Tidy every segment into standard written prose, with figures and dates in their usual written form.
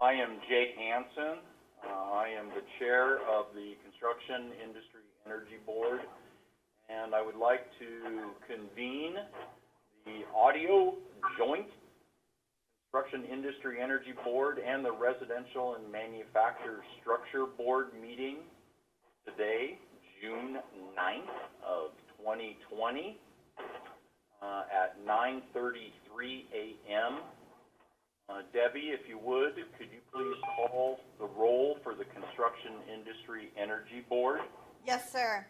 I am Jay Hansen. I am the chair of the Construction Industry Energy Board, and I would like to convene the audio joint Construction Industry Energy Board and the Residential and Manufacturer Structure Board meeting today, June 9th of 2020 at 9:33 a.m. Debbie, if you would, could you please call the roll for the Construction Industry Energy Board? Yes, sir.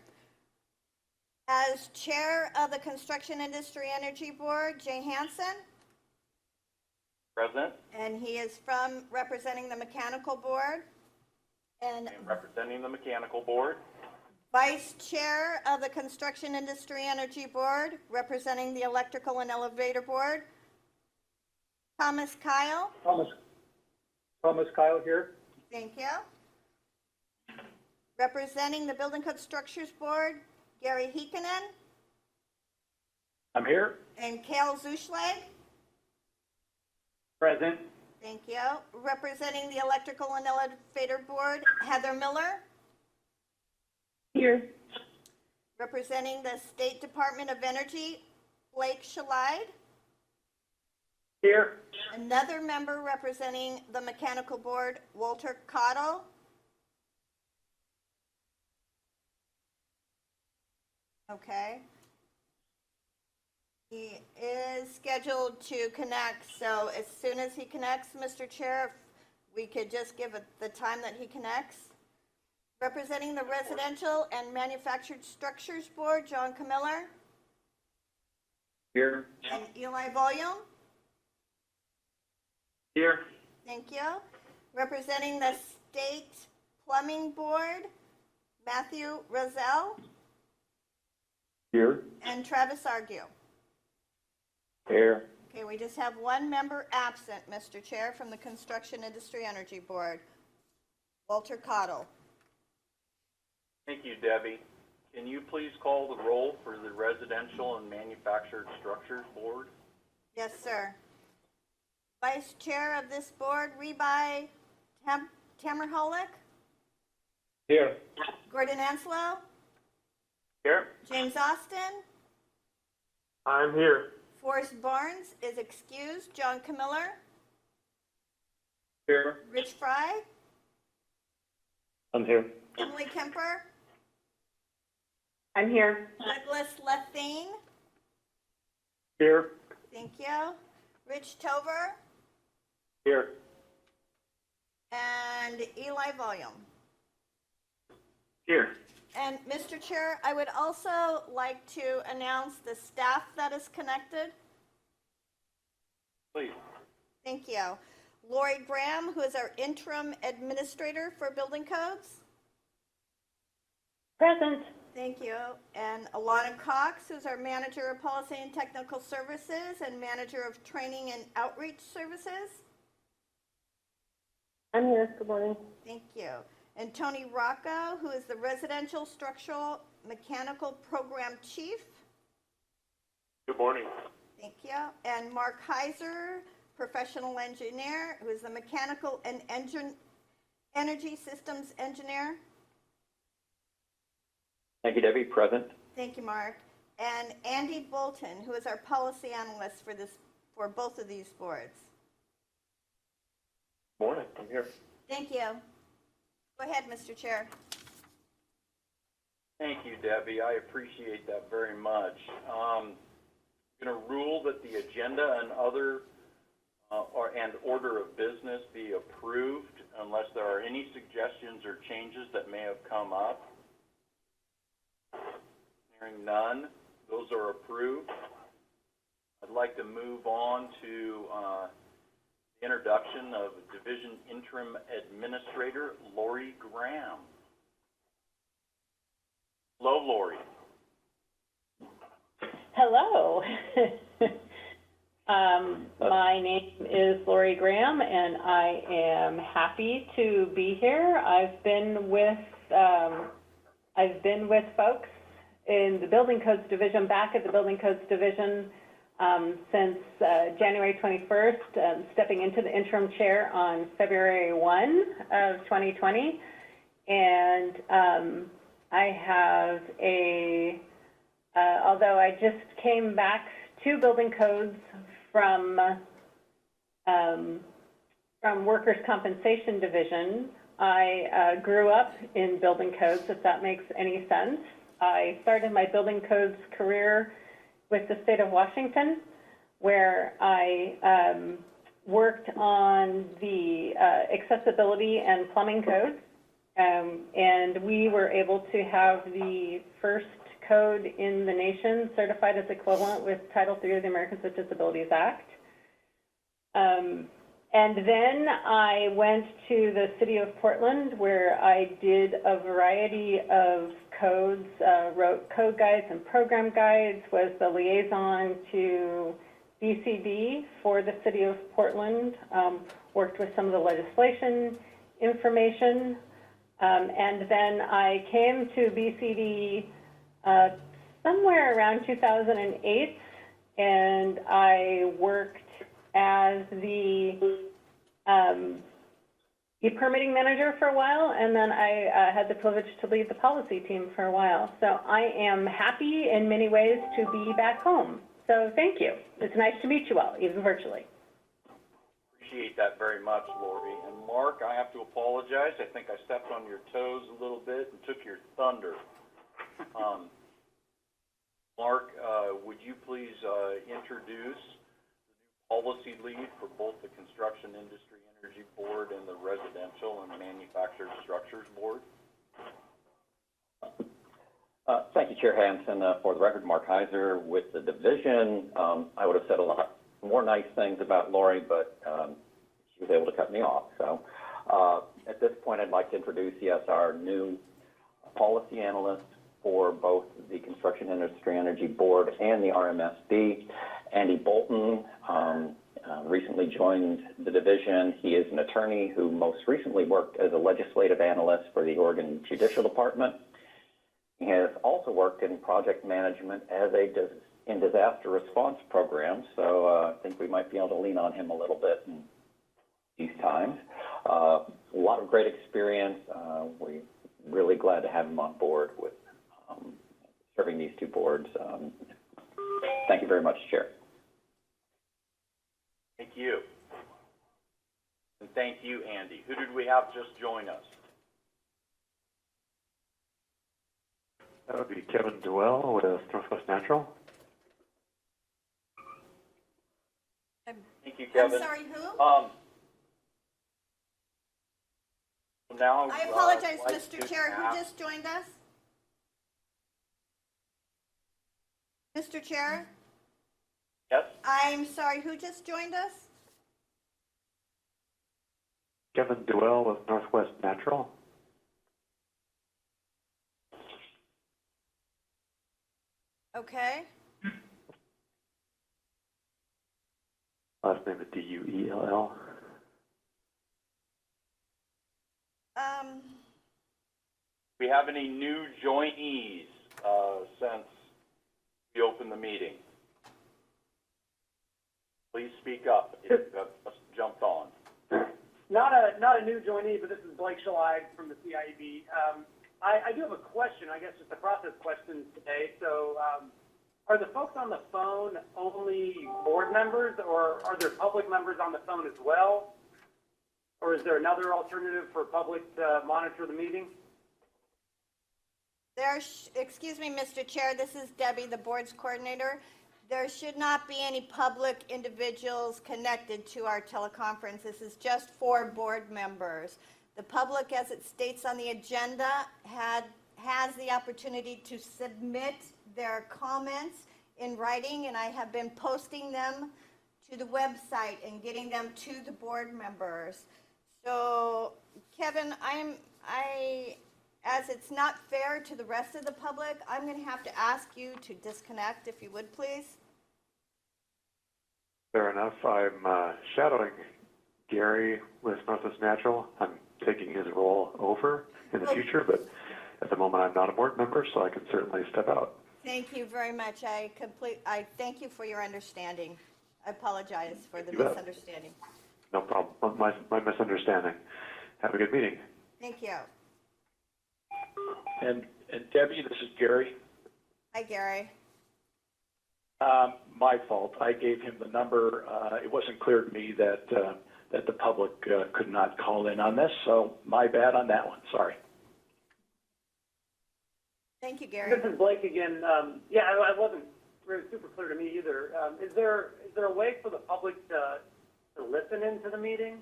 As chair of the Construction Industry Energy Board, Jay Hansen. Present. And he is from representing the Mechanical Board. And representing the Mechanical Board. Vice Chair of the Construction Industry Energy Board, representing the Electrical and Elevator Board, Thomas Kyle. Thomas Kyle here. Thank you. Representing the Building Code Structures Board, Gary Heikkinen. I'm here. And Kale Zuschlag. Present. Thank you. Representing the Electrical and Elevator Board, Heather Miller. Here. Representing the State Department of Energy, Blake Shalide. Here. Another member representing the Mechanical Board, Walter Cottle. Okay. He is scheduled to connect, so as soon as he connects, Mr. Chair, if we could just give it the time that he connects. Representing the Residential and Manufactured Structures Board, John Camiller. Here. And Eli Volume. Here. Thank you. Representing the State Plumbing Board, Matthew Roselle. Here. And Travis Argue. Here. Okay, we just have one member absent, Mr. Chair, from the Construction Industry Energy Board, Walter Cottle. Thank you, Debbie. Can you please call the roll for the Residential and Manufactured Structures Board? Yes, sir. Vice Chair of this board, Rebai Tamerholic. Here. Gordon Anslow. Here. James Austin. I'm here. Forrest Barnes is excused. John Camiller. Here. Rich Fry. I'm here. Emily Kemper. I'm here. Douglas Lethane. Here. Thank you. Rich Tover. Here. And Eli Volume. Here. And Mr. Chair, I would also like to announce the staff that is connected. Please. Thank you. Lori Graham, who is our interim administrator for building codes. Present. Thank you. And Alana Cox, who's our manager of policy and technical services and manager of training and outreach services. I'm here. Good morning. Thank you. And Tony Rocco, who is the residential structural mechanical program chief. Good morning. Thank you. And Mark Heizer, professional engineer, who is the mechanical and energy systems engineer. Thank you, Debbie. Present. Thank you, Mark. And Andy Bolton, who is our policy analyst for both of these boards. Morning. I'm here. Thank you. Go ahead, Mr. Chair. Thank you, Debbie. I appreciate that very much. I'm going to rule that the agenda and other and order of business be approved unless there are any suggestions or changes that may have come up. Hearing none, those are approved. I'd like to move on to the introduction of Division Interim Administrator Lori Graham. Hello, Lori. Hello. My name is Lori Graham, and I am happy to be here. I've been with folks in the Building Codes Division, back at the Building Codes Division, since January 21st, stepping into the interim chair on February 1 of 2020. And I have although I just came back to building codes from Workers' Compensation Division, I grew up in building codes, if that makes any sense. I started my building codes career with the state of Washington, where I worked on the accessibility and plumbing codes, and we were able to have the first code in the nation certified as equivalent with Title III of the Americans with Disabilities Act. And then I went to the city of Portland, where I did a variety of codes, wrote code guides and program guides, was the liaison to BCD for the city of Portland, worked with some of the legislation information, and then I came to BCD somewhere around 2008, and I worked as the permitting manager for a while, and then I had the privilege to lead the policy team for a while. So I am happy in many ways to be back home. So thank you. It's nice to meet you all, even virtually. Appreciate that very much, Lori. And Mark, I have to apologize. I think I stepped on your toes a little bit and took your thunder. Mark, would you please introduce the new policy lead for both the Construction Industry Energy Board and the Residential and Manufactured Structures Board? Thank you, Chair Hansen. For the record, Mark Heizer with the division. I would have said a lot more nice things about Lori, but she was able to cut me off. So at this point, I'd like to introduce, yes, our new policy analyst for both the Construction Industry Energy Board and the RMSB, Andy Bolton. Recently joined the division. He is an attorney who most recently worked as a legislative analyst for the Oregon Judicial Department. He has also worked in project management as in disaster response programs, so I think we might be able to lean on him a little bit in these times. A lot of great experience. We're really glad to have him on board with serving these two boards. Thank you very much, Chair. Thank you. And thank you, Andy. Who did we have just join us? That would be Kevin Duell with Northwest Natural. Thank you, Kevin. I'm sorry, who? Now I apologize, like Mr. to Chair, who ask- just joined us? Mr. Chair? Yes? I'm sorry, who just joined us? Kevin Duell with Northwest Natural. Okay. Last name is D-U-E-L-L. Do we have any new joinees since we opened the meeting? Please speak up if you have jumped on. Not a new joinee, but this is Blake Shalag from the CIEB. I do have a question, I guess just a process question today. So are the folks on the phone only board members, or are there public members on the phone as well? Or is there another alternative for public to monitor the meeting? Excuse me, Mr. Chair, this is Debbie, the board's coordinator. There should not be any public individuals connected to our teleconference. This is just for board members. The public, as it states on the agenda, has the opportunity to submit their comments in writing, and I have been posting them to the website and getting them to the board members. So, Kevin, as it's not fair to the rest of the public, I'm going to have to ask you to disconnect, if you would, please. Fair enough. I'm shadowing Gary with Northwest Natural. I'm taking his role over in the future, but at the moment I'm not a board member, so I can certainly step out. Thank you very much. I thank you for your understanding. I apologize for the You bet. misunderstanding. No problem. My misunderstanding. Have a good meeting. Thank you. And Debbie, this is Gary. Hi, Gary. My fault. I gave him the number. It wasn't clear to me that the public could not call in on this, so my bad on that one. Sorry. Thank you, Gary. This is Blake again. Yeah, I wasn't really super clear to me either. Is there a way for the public to listen into the meeting?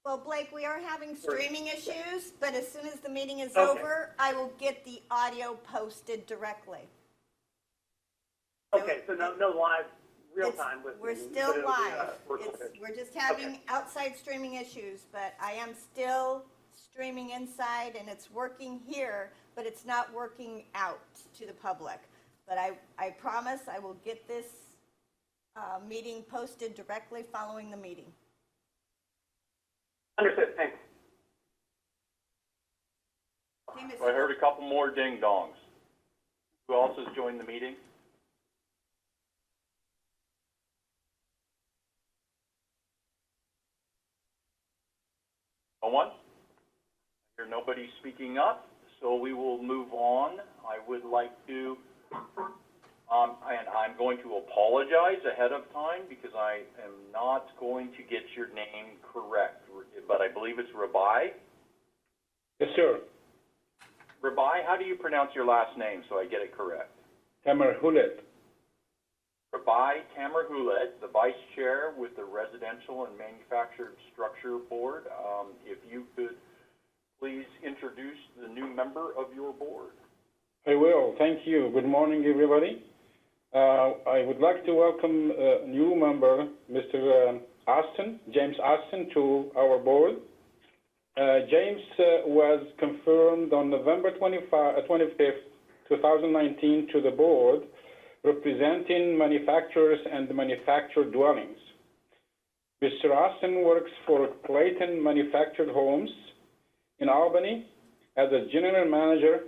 Well, Blake, we are having streaming issues, but as soon as the meeting is Okay. over, I will get the audio posted directly. Okay, so no live, real It's- time with. We're still live. We're just having outside streaming issues, but I am still streaming inside and it's working here, but it's not working out to the public. But I promise I will get this meeting posted directly following the meeting. Understood, thanks. Okay, Ms. I heard a couple more ding-dongs. Who else has joined the meeting? No one? I hear nobody speaking up, so we will move on. I would like to, and I'm going to apologize ahead of time because I am not going to get your name correct, but I believe it's Rabai. Yes, sir. Rabai, how do you pronounce your last name so I get it correct? Tamer Hulet. Rabai Tamerhulet, the Vice Chair with the Residential and Manufactured Structure Board. If you could please introduce the new member of your board. I will. Thank you. Good morning, everybody. I would like to welcome a new member, Mr. Austin, James Austin, to our board. James was confirmed on November 25th, 2019 to the board, representing manufacturers and manufactured dwellings. Mr. Austin works for Clayton Manufactured Homes in Albany as a general manager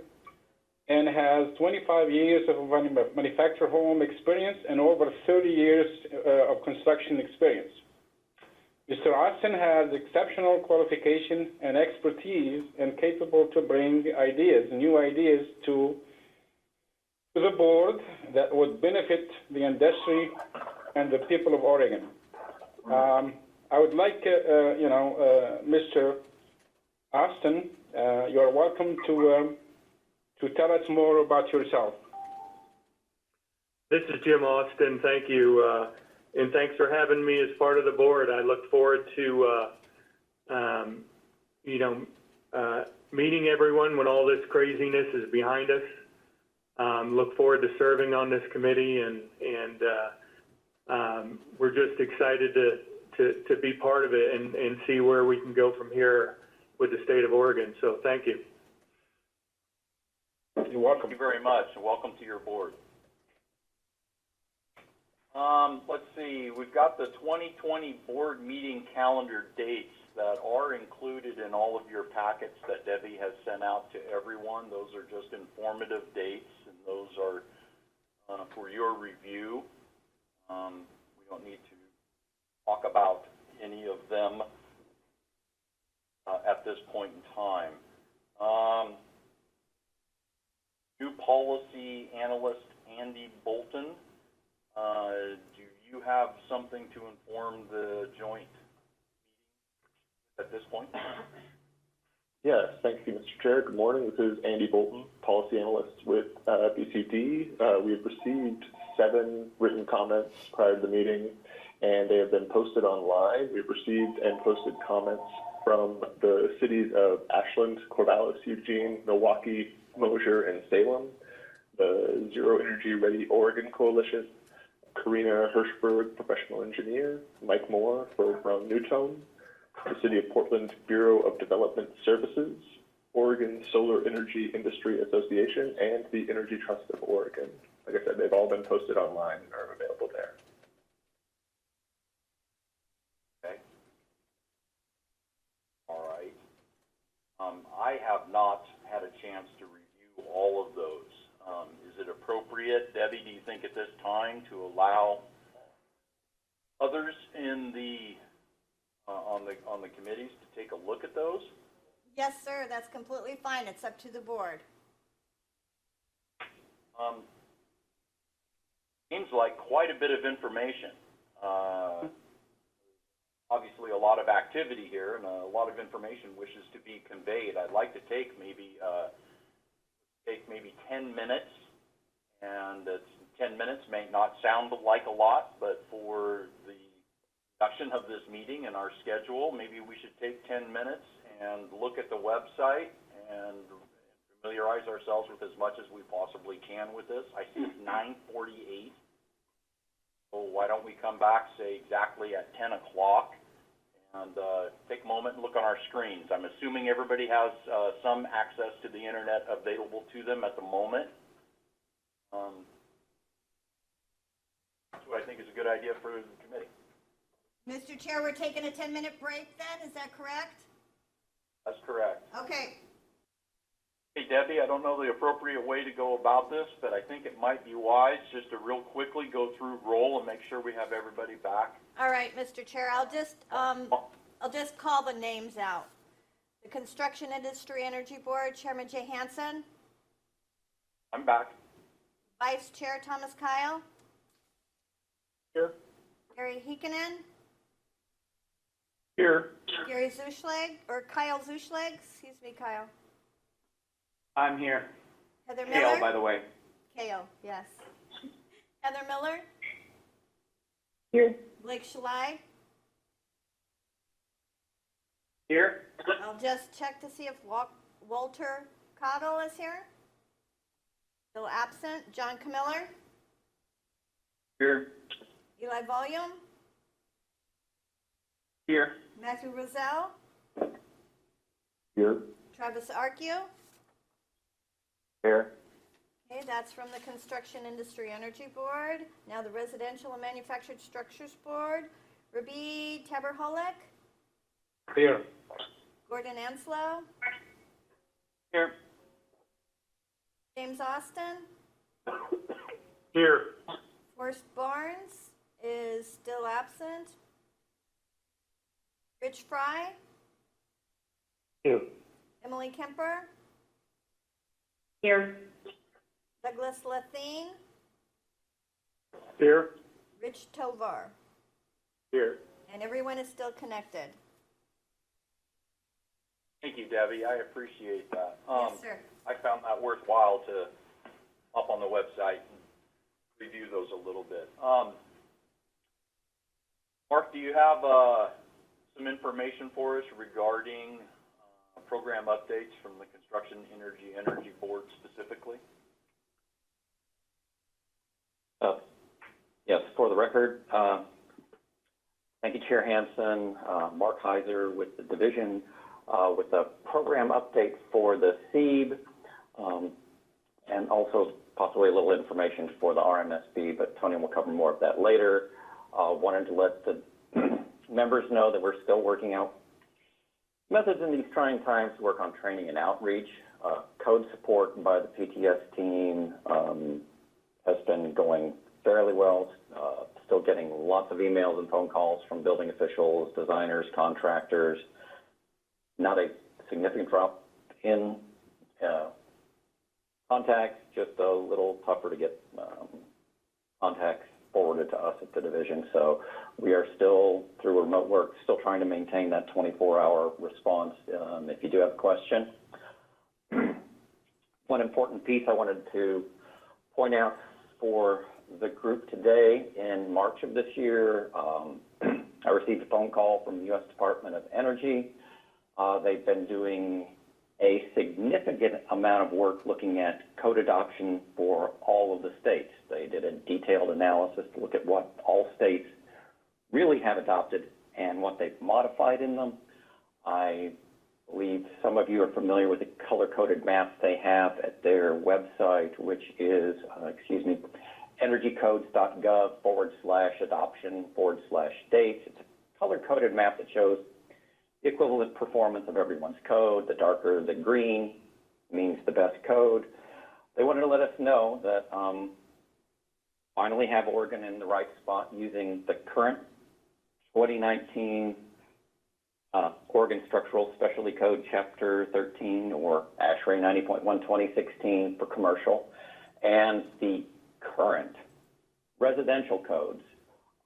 and has 25 years of manufactured home experience and over 30 years of construction experience. Mr. Austin has exceptional qualification and expertise and capable to bring new ideas to the board that would benefit the industry and the people of Oregon. I would like, Mr. Austin, you are welcome to tell us more about yourself. This is Jim Austin. Thank you, and thanks for having me as part of the board. I look forward to, meeting everyone when all this craziness is behind us. Look forward to serving on this committee, and we're just excited to be part of it and see where we can go from here with the state of Oregon. So thank you. You're welcome. Thank you very much, and welcome to your board. Let's see, we've got the 2020 board meeting calendar dates that are included in all of your packets that Debbie has sent out to everyone. Those are just informative dates, and those are for your review. We don't need to talk about any of them at this point in time. New policy analyst Andy Bolton. Do you have something to inform the joint meeting at this point? Yes, thank you, Mr. Chair. Good morning. This is Andy Bolton, policy analyst with BCD. We have received 7 written comments prior to the meeting, and they have been posted online. We've received and posted comments from the cities of Ashland, Corvallis, Eugene, Milwaukee, Mosier, and Salem, the Zero Energy Ready Oregon Coalition, Karina Hirschberg, professional engineer, Mike Moore from Newtone, the City of Portland Bureau of Development Services, Oregon Solar Energy Industry Association, and the Energy Trust of Oregon. Like I said, they've all been posted online and are available there. Okay. All right. I have not had a chance to review all of those. Is it appropriate, Debbie, do you think at this time to allow others in the, on the committees to take a look at those? Yes, sir, that's completely fine. It's up to the board. Seems like quite a bit of information. Obviously a lot of activity here and a lot of information wishes to be conveyed. I'd like to take maybe 10 minutes, and 10 minutes may not sound like a lot, but for the production of this meeting and our schedule, maybe we should take 10 minutes and look at the website and familiarize ourselves with as much as we possibly can with this. I see it's 9:48. So why don't we come back, say, exactly at 10 o'clock and take a moment and look on our screens. I'm assuming everybody has some access to the internet available to them at the moment. That's what I think is a good idea for the committee. Mr. Chair, we're taking a 10-minute break then, is that correct? That's correct. Okay. Hey, Debbie, I don't know the appropriate way to go about this, but I think it might be wise just to real quickly go through roll and make sure we have everybody back. All right, Mr. Chair, I'll just call the names out. The Construction Industry Energy Board, Chairman Jay Hansen. I'm back. Vice Chair Thomas Kyle. Here. Gary Heikkinen. Here. Gary Zuschlag, or Kyle Zuschlag, excuse me, Kyle. I'm here. Heather Miller. Kale, by the way. Kale, yes. Heather Miller. Here. Blake Shalag. Here. I'll just check to see if Walter Cottle is here. Still absent. John Camiller. Here. Eli Volume. Here. Matthew Roselle. Here. Travis Arquio. Here. Okay, that's from the Construction Industry Energy Board. Now the Residential and Manufactured Structures Board. Rabi Taberholek. Here. Gordon Anslow. Here. James Austin. Here. Forrest Barnes is still absent. Rich Fry. Here. Emily Kemper. Here. Douglas Lethine. Here. Rich Tovar. Here. And everyone is still connected. Thank you, Debbie. I appreciate that. Yes, sir. I found that worthwhile to up on the website and review those a little bit. Mark, do you have some information for us regarding program updates from the Construction Energy Board specifically? Yes, for the record, thank you, Chair Hansen, Mark Heizer with the division, with a program update for the SEEB, and also possibly a little information for the RMSB, but Tony will cover more of that later. Wanted to let the members know that we're still working out methods in these trying times to work on training and outreach. Code support by the PTS team has been going fairly well. Still getting lots of emails and phone calls from building officials, designers, contractors. Not a significant drop in contacts, just a little tougher to get contacts forwarded to us at the division. So we are still, through remote work, still trying to maintain that 24-hour response if you do have a question. One important piece I wanted to point out for the group today, in March of this year, I received a phone call from the U.S. Department of Energy. They've been doing a significant amount of work looking at code adoption for all of the states. They did a detailed analysis to look at what all states really have adopted and what they've modified in them. I believe some of you are familiar with the color-coded maps they have at their website, which is, energycodes.gov/adoption/dates. It's a color-coded map that shows the equivalent performance of everyone's code. The darker the green means the best code. they wanted to let us know that finally have Oregon in the right spot using the current 2019 Oregon Structural Specialty Code, Chapter 13, or ASHRAE 90.1 2016 for commercial, and the current residential codes.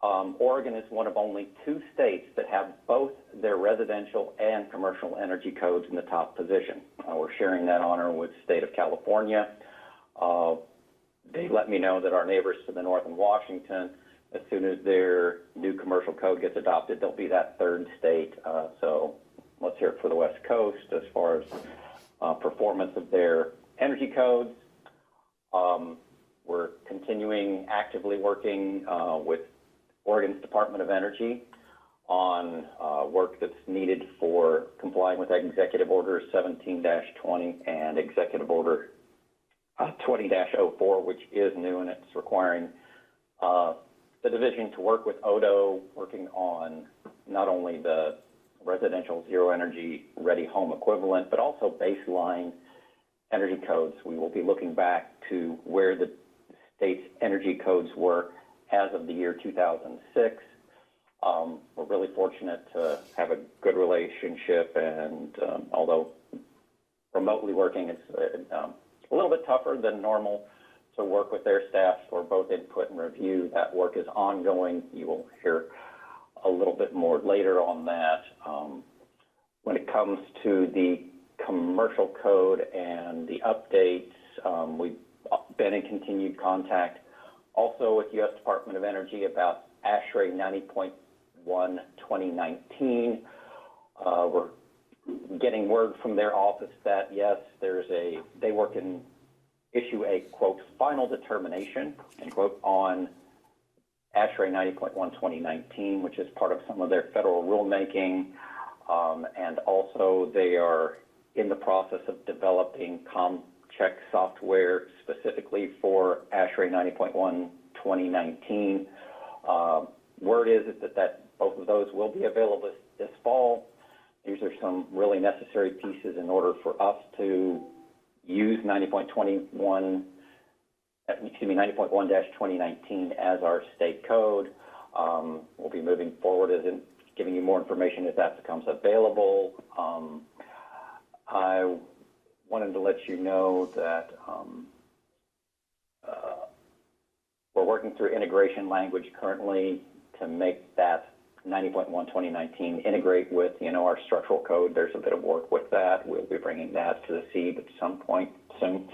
Oregon is one of only 2 states that have both their residential and commercial energy codes in the top position. We're sharing that honor with the state of California. They let me know that our neighbors to the north in Washington, as soon as their new commercial code gets adopted, they'll be that 3rd state. So let's hear it for the West Coast as far as performance of their energy codes. We're continuing actively working with Oregon's Department of Energy on work that's needed for complying with Executive Order 17-20 and Executive Order 20-04, which is new, and it's requiring the division to work with ODO, working on not only the residential zero energy ready home equivalent, but also baseline energy codes. We will be looking back to where the state's energy codes were as of the year 2006. We're really fortunate to have a good relationship, and although remotely working, it's a little bit tougher than normal to work with their staff for both input and review. That work is ongoing. You will hear a little bit more later on that. When it comes to the commercial code and the updates, we've been in continued contact also with U.S. Department of Energy about ASHRAE 90.1 2019. We're getting word from their office that, yes, they work in issue a, quote, final determination, end quote, on ASHRAE 90.1 2019, which is part of some of their federal rulemaking. And also they are in the process of developing check software specifically for ASHRAE 90.1 2019. Word is that both of those will be available this fall. These are some really necessary pieces in order for us to use 90.1-2019 as our state code. We'll be moving forward as in giving you more information as that becomes available. I wanted to let you know that we're working through integration language currently to make that 90.1 2019 integrate with, our structural code. There's a bit of work with that. We'll be bringing that to the SEEB at some point soon.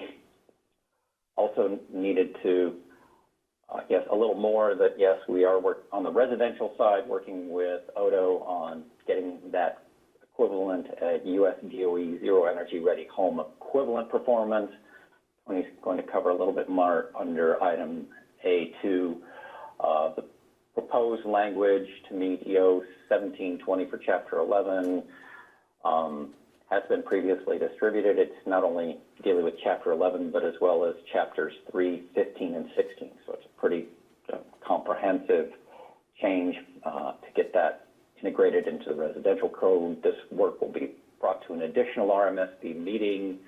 Also needed to, a little more that, yes, we are on the residential side working with ODO on getting that equivalent at U.S. DOE Zero Energy Ready Home equivalent performance. Tony's going to cover a little bit more under item A2. The proposed language to meet EO 1720 for Chapter 11 has been previously distributed. It's not only dealing with Chapter 11, but as well as Chapters 3, 15, and 16. So it's a pretty comprehensive change to get that integrated into the residential code. This work will be brought to an additional RMSB meeting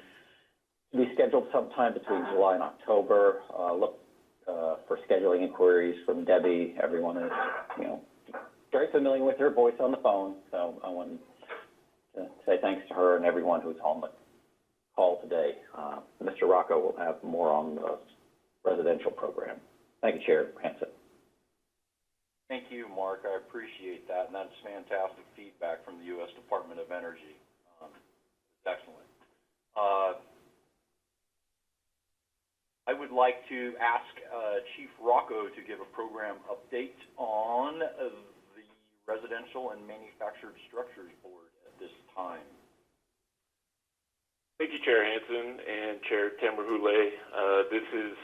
to be scheduled sometime between July and October. Look for scheduling inquiries from Debbie. Everyone is, very familiar with her voice on the phone, so I want to say thanks to her and everyone who's on the call today. Mr. Rocco will have more on the residential program. Thank you, Chair Hansen. Thank you, Mark. I appreciate that, and that's fantastic feedback from the U.S. Department of Energy. It's excellent. I would like to ask Chief Rocco to give a program update on the Residential and Manufactured Structures Board at this time. Thank you, Chair Hansen and Chair Tamberhule. This is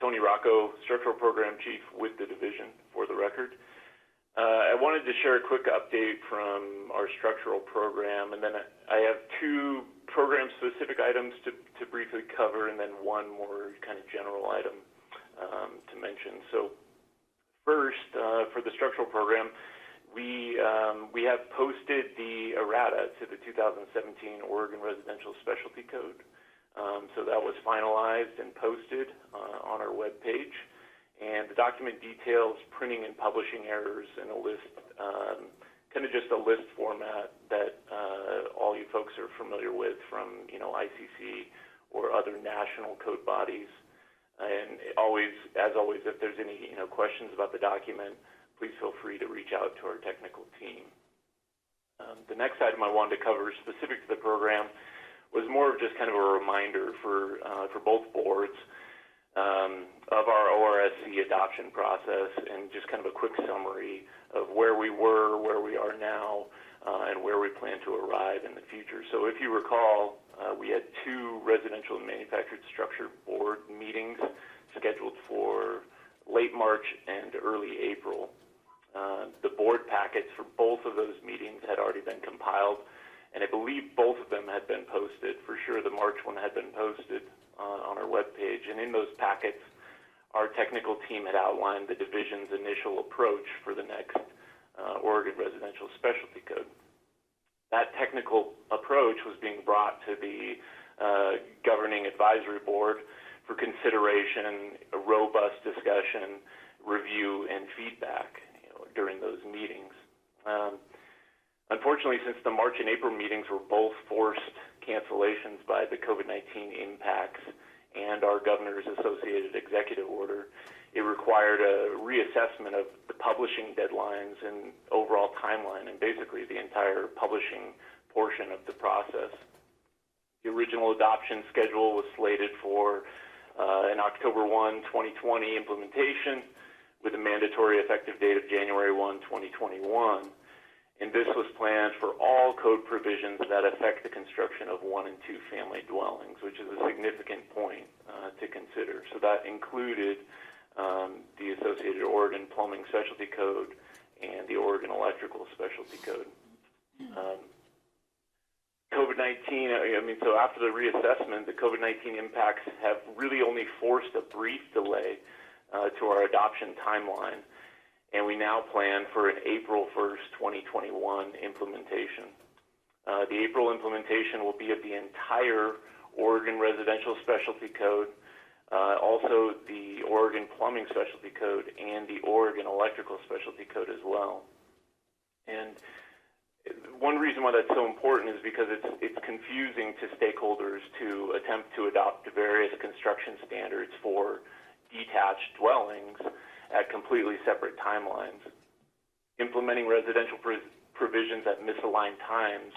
Tony Rocco, Structural Program Chief with the division, for the record. I wanted to share a quick update from our structural program, and then I have two program-specific items to briefly cover, and then one more kind of general item to mention. So first, for the structural program, we have posted the errata to the 2017 Oregon Residential Specialty Code. So that was finalized and posted on our webpage. And the document details printing and publishing errors in a list, kind of just a list format that all you folks are familiar with from, ICC or other national code bodies. And as always, if there's any, questions about the document, please feel free to reach out to our technical team. The next item I wanted to cover specific to the program was more of just kind of a reminder for both boards of our ORSC adoption process, and just kind of a quick summary of where we were, where we are now, and where we plan to arrive in the future. So if you recall, we had 2 residential and manufactured structure board meetings scheduled for late March and early April. The board packets for both of those meetings had already been compiled, and I believe both of them had been posted. For sure, the March one had been posted on our webpage, and in those packets, our technical team had outlined the division's initial approach for the next Oregon Residential Specialty Code. That technical approach was being brought to the governing advisory board for consideration, a robust discussion, review, and feedback during those meetings. Unfortunately, since the March and April meetings were both forced cancellations by the COVID-19 impacts and our governor's associated executive order, it required a reassessment of the publishing deadlines and overall timeline, and basically the entire publishing portion of the process. The original adoption schedule was slated for an October 1, 2020 implementation with a mandatory effective date of January 1, 2021. And this was planned for all code provisions that affect the construction of 1- and 2-family dwellings, which is a significant point to consider. So that included the associated Oregon Plumbing Specialty Code and the Oregon Electrical Specialty Code. COVID-19, so after the reassessment, the COVID-19 impacts have really only forced a brief delay to our adoption timeline, and we now plan for an April 1st, 2021 implementation. The April implementation will be of the entire Oregon Residential Specialty Code, also the Oregon Plumbing Specialty Code, and the Oregon Electrical Specialty Code as well. And one reason why that's so important is because it's confusing to stakeholders to attempt to adopt various construction standards for detached dwellings at completely separate timelines. Implementing residential provisions at misaligned times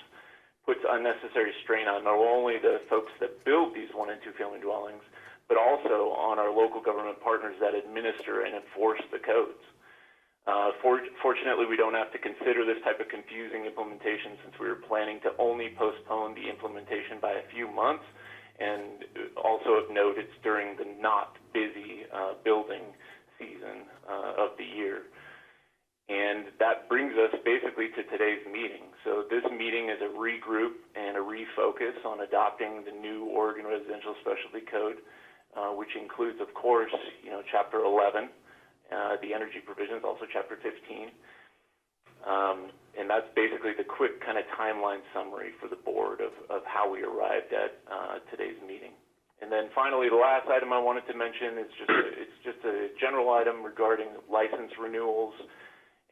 puts unnecessary strain on not only the folks that build these 1- and 2-family dwellings, but also on our local government partners that administer and enforce the codes. Fortunately, we don't have to consider this type of confusing implementation, since we were planning to only postpone the implementation by a few months, and also of note, it's during the not busy building season of the year. And that brings us basically to today's meeting. So this meeting is a regroup and a refocus on adopting the new Oregon Residential Specialty Code, which includes, of course, Chapter 11, the energy provisions, also Chapter 15. And that's basically the quick kind of timeline summary for the board of how we arrived at today's meeting. And then finally, the last item I wanted to mention is just a general item regarding license renewals,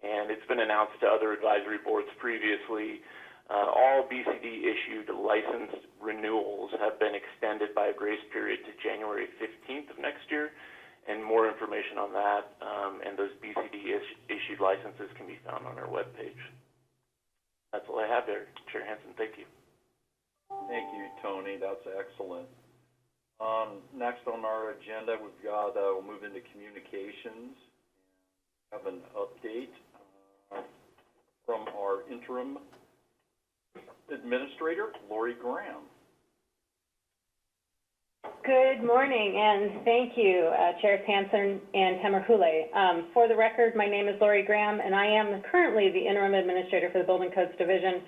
and it's been announced to other advisory boards previously. All BCD-issued license renewals have been extended by a grace period to January 15th of next year, and more information on that and those BCD-issued licenses can be found on our webpage. That's all I have there, Chair Hansen. Thank you. Thank you, Tony. That's excellent. Next on our agenda, we've got, we'll move into communications. We have an update from our interim administrator, Lori Graham. Good morning, and thank you, Chairs Hansen and Tamerhule. For the record, my name is Lori Graham, and I am currently the interim administrator for the Building Codes Division.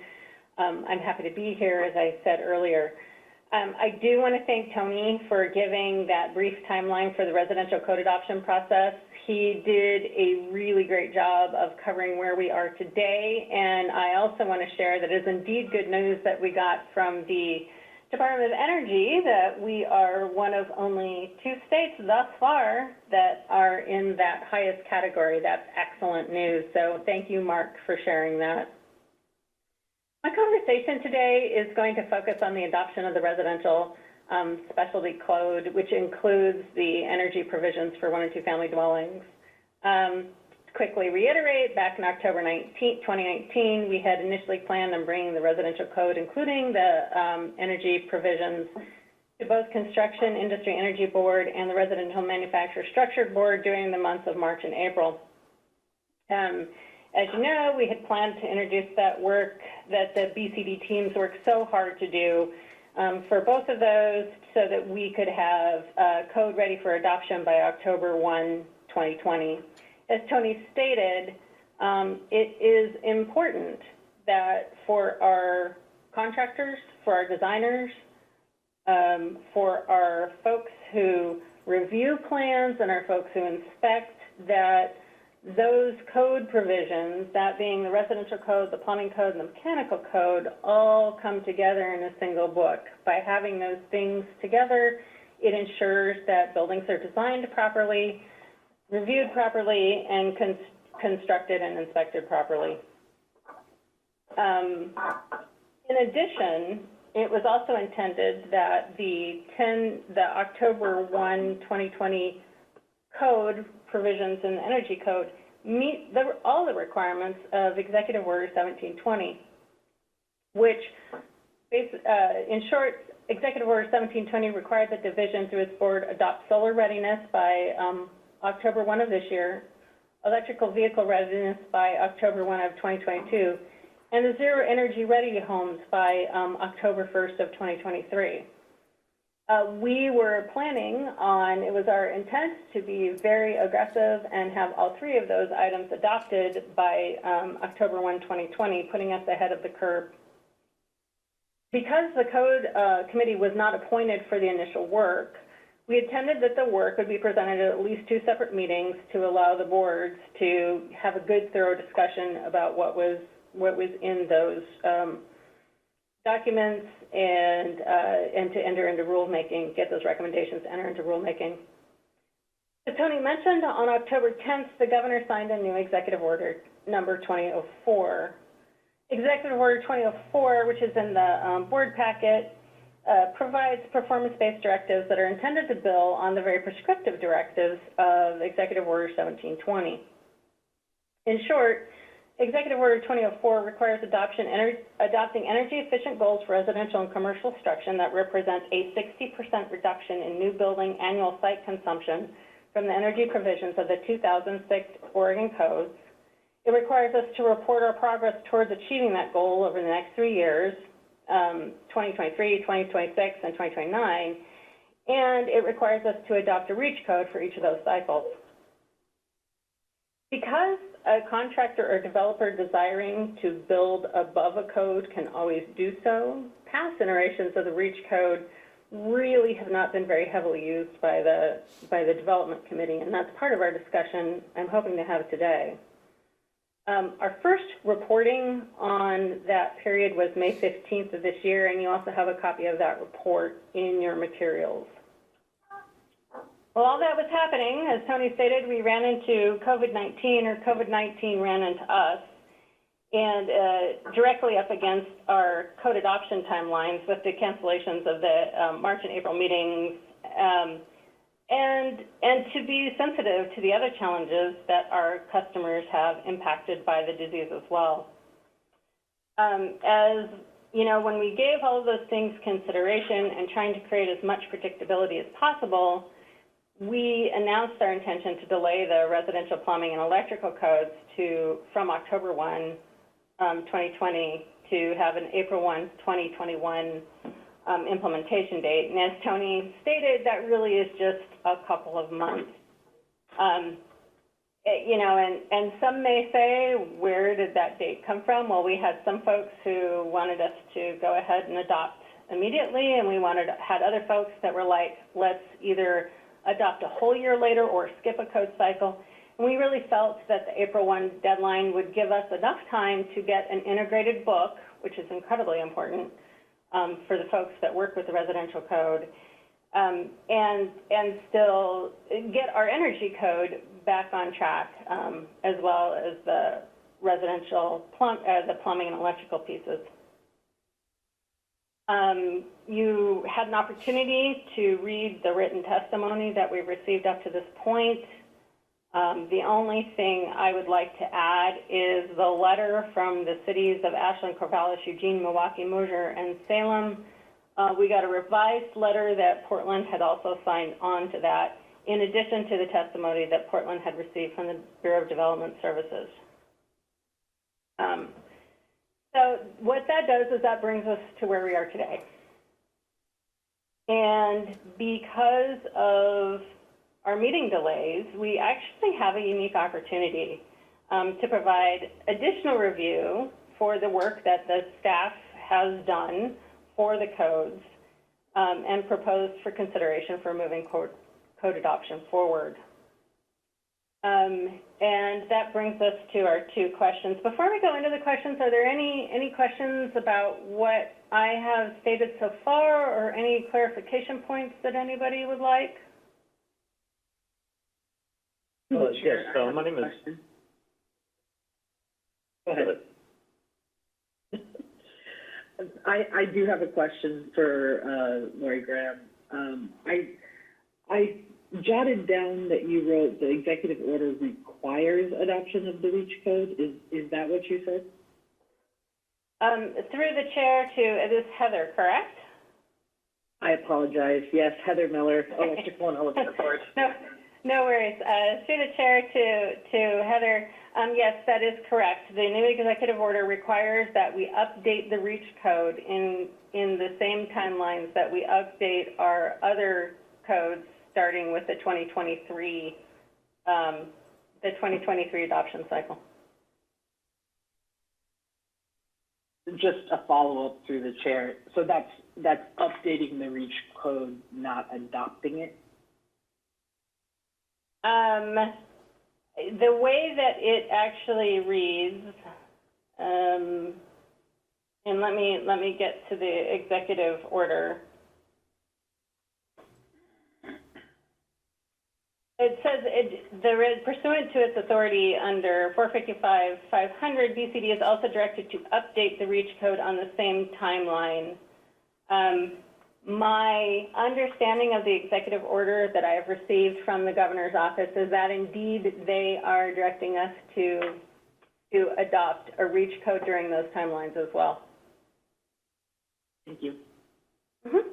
I'm happy to be here, as I said earlier. I do want to thank Tony for giving that brief timeline for the residential code adoption process. He did a really great job of covering where we are today, and I also want to share that it is indeed good news that we got from the Department of Energy that we are one of only 2 states thus far that are in that highest category. That's excellent news. So thank you, Mark, for sharing that. My conversation today is going to focus on the adoption of the residential specialty code, which includes the energy provisions for 1 and 2 family dwellings. Quickly reiterate, back in October 2019, we had initially planned on bringing the residential code, including the energy provisions, to both Construction Industry Energy Board and the Residential Manufacturer Structured Board during the months of March and April. As you know, we had planned to introduce that work that the BCD teams worked so hard to do for both of those so that we could have code ready for adoption by October 1, 2020. As Tony stated, it is important that for our contractors, for our designers, for our folks who review plans and our folks who inspect, that those code provisions, that being the residential code, the plumbing code, and the mechanical code, all come together in a single book. By having those things together, it ensures that buildings are designed properly, reviewed properly, and constructed and inspected properly. In addition, it was also intended that the October 1, 2020 code provisions in the Energy Code meet all the requirements of Executive Order 1720, which, in short, Executive Order 1720 required the division through its board adopt solar readiness by October 1 of this year, electrical vehicle readiness by October 1 of 2022, and the zero energy ready homes by October 1st of 2023. We were planning on, it was our intent to be very aggressive and have all 3 of those items adopted by October 1, 2020, putting us ahead of the curve. Because the code committee was not appointed for the initial work, we intended that the work would be presented at least 2 separate meetings to allow the boards to have a good, thorough discussion about what was in those documents and to enter into rulemaking, get those recommendations to enter into rulemaking. As Tony mentioned, on October 10th, the governor signed a new executive order, number 2004. Executive Order 2004, which is in the board packet, provides performance-based directives that are intended to build on the very prescriptive directives of Executive Order 1720. In short, Executive Order 2004 requires adopting energy-efficient goals for residential and commercial construction that represent a 60% reduction in new building annual site consumption from the energy provisions of the 2006 Oregon codes. It requires us to report our progress towards achieving that goal over the next 3 years, 2023, 2026, and 2029, and it requires us to adopt a REACH code for each of those cycles. Because a contractor or developer desiring to build above a code can always do so, past iterations of the REACH code really have not been very heavily used by the development committee, and that's part of our discussion I'm hoping to have today. Our first reporting on that period was May 15th of this year, and you also have a copy of that report in your materials. While all that was happening, as Tony stated, we ran into COVID-19, or COVID-19 ran into us, and directly up against our code adoption timelines with the cancellations of the March and April meetings, and to be sensitive to the other challenges that our customers have impacted by the disease as well. As you know, when we gave all of those things consideration and trying to create as much predictability as possible, we announced our intention to delay the residential plumbing and electrical codes from October 1, 2020 to have an April 1, 2021 implementation date. And as Tony stated, that really is just a couple of months. You know, and some may say, where did that date come from? Well, we had some folks who wanted us to go ahead and adopt immediately, and we had other folks that were like, let's either adopt a whole year later or skip a code cycle. And we really felt that the April 1 deadline would give us enough time to get an integrated book, which is incredibly important, for the folks that work with the residential code, and still get our energy code back on track, as well as the residential the plumbing and electrical pieces. You had an opportunity to read the written testimony that we've received up to this point. The only thing I would like to add is the letter from the cities of Ashland, Corvallis, Eugene, Milwaukee, Mosier, and Salem. We got a revised letter that Portland had also signed on to that, in addition to the testimony that Portland had received from the Bureau of Development Services. So what that does is that brings us to where we are today. And because of our meeting delays, we actually have a unique opportunity to provide additional review for the work that the staff has done for the codes and proposed for consideration for moving code adoption forward. And that brings us to our two questions. Before we go into the questions, are there any questions about what I have stated so far, or any clarification points that anybody would like? Yes, my name is... Go ahead. I do have a question for Lori Graham. I jotted down that you wrote the executive order requires adoption of the REACH code. Is that what you said? Through the chair to, it is Heather, correct? I apologize. Yes, Heather Miller, Electrical and Electric Board. No worries. Through the chair to Heather, yes, that is correct. The new executive order requires that we update the REACH code in the same timelines that we update our other codes, starting with the 2023 adoption cycle. Just a follow-up through the chair. So that's updating the REACH code, not adopting it? The way that it actually reads, and let me get to the executive order. It says, pursuant to its authority under 455-500, BCD is also directed to update the REACH code on the same timeline. My understanding of the executive order that I have received from the governor's office is that indeed they are directing us to adopt a REACH code during those timelines as well. Thank you. Mm-hmm.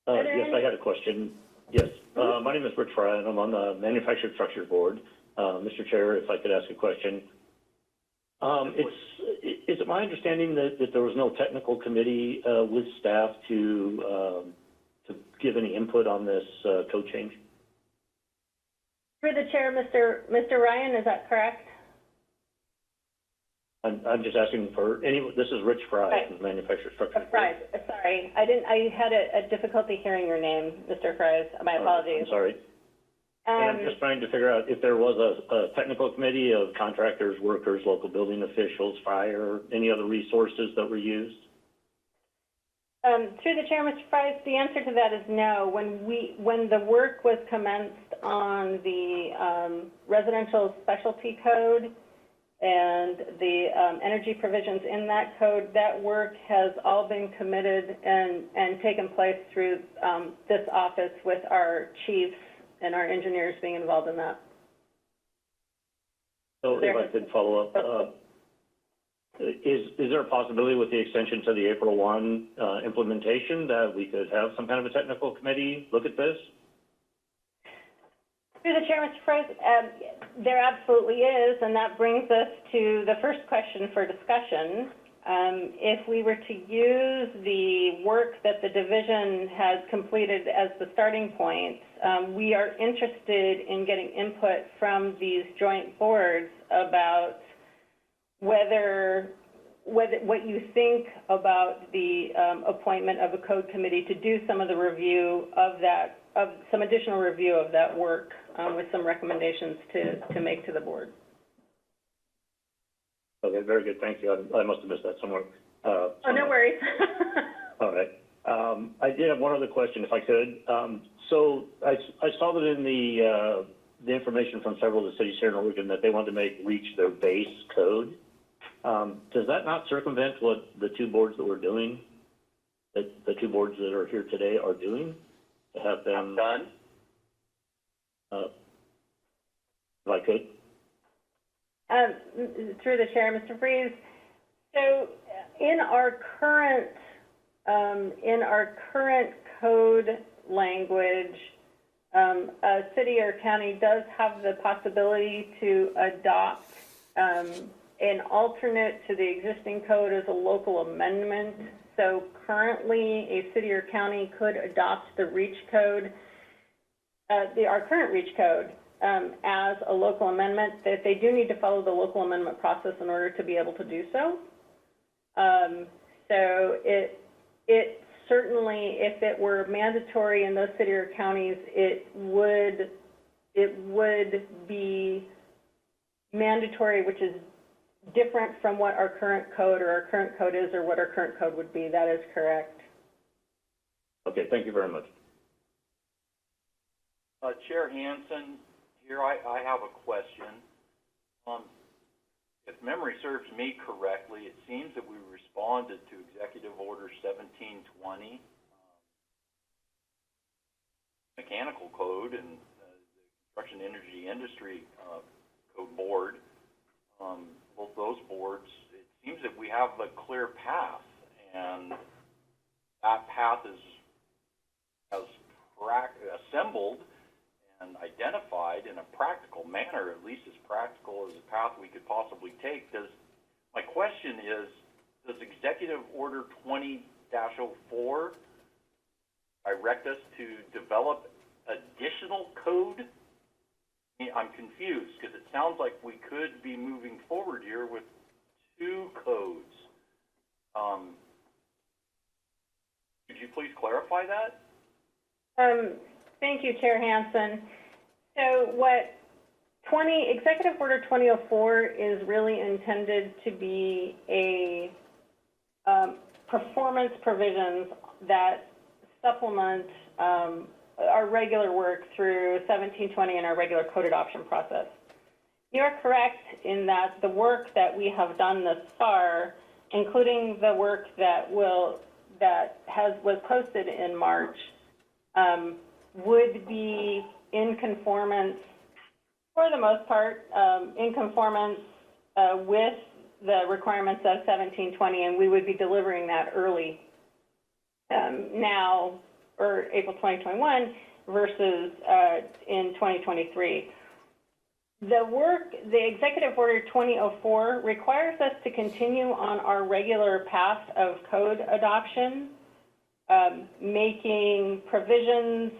Yes, I had a question. Yes, my name is Rich Fry, and I'm on the Manufactured Structures Board. Mr. Chair, if I could ask a question. Is it my understanding that there was no technical committee with staff to give any input on this code change? Through the chair, Mr. Ryan, is that correct? I'm just asking for this is Rich Fry, right. From Manufactured Structures Board. Fry, sorry. I had a difficulty hearing your name, Mr. Fry. My apologies. I'm sorry. And I'm just trying to figure out if there was a technical committee of contractors, workers, local building officials, fire, any other resources that were used? Through the chair, Mr. Fry, the answer to that is no. When the work was commenced on the residential specialty code and the energy provisions in that code, that work has all been committed and taken place through this office, with our chiefs and our engineers being involved in that. So if I could follow up, is there a possibility with the extension to the April 1 implementation that we could have some kind of a technical committee look at this? Through the chair, Mr. President, there absolutely is, and that brings us to the first question for discussion. If we were to use the work that the division has completed as the starting point, we are interested in getting input from these joint boards about what you think about the appointment of a code committee to do some of the review of that, of some additional review of that work, with some recommendations to make to the board. Okay, very good, thank you. I must have missed that somewhere. Oh, no worries. All right. I did have one other question, if I could. So I saw that in the information from several of the cities here in Oregon that they wanted to make REACH their base code. Does that not circumvent what the two boards that we're doing, that the two boards that are here today are doing? To have them done? If I could. Through the chair, Mr. Freeze. So in our current code language, a city or county does have the possibility to adopt an alternate to the existing code as a local amendment. So currently, a city or county could adopt the REACH code, our current REACH code, as a local amendment. That they do need to follow the local amendment process in order to be able to do so. So it certainly, if it were mandatory in those city or counties, it would be mandatory, which is different from what our current code is or what our current code would be. That is correct. Okay, thank you very much. Chair Hansen, here I have a question. If memory serves me correctly, it seems that we responded to Executive Order 1720, Mechanical Code, and the Construction Energy Industry Code Board. Both those boards, it seems that we have a clear path, and that path is assembled and identified in a practical manner, at least as practical as a path we could possibly take. My question is, does Executive Order 20-04 direct us to develop additional code? I'm confused, because it sounds like we could be moving forward here with two codes. Could you please clarify that? Thank you, Chair Hansen. So what Executive Order 2004 is really intended to be a performance provisions that supplement our regular work through 1720 and our regular code adoption process. You are correct in that the work that we have done thus far, including the work that was posted in March, would be in conformance, for the most part, in conformance with the requirements of 1720, and we would be delivering that early now, or April 2021 versus in 2023. The Executive Order 2004 requires us to continue on our regular path of code adoption, making provisions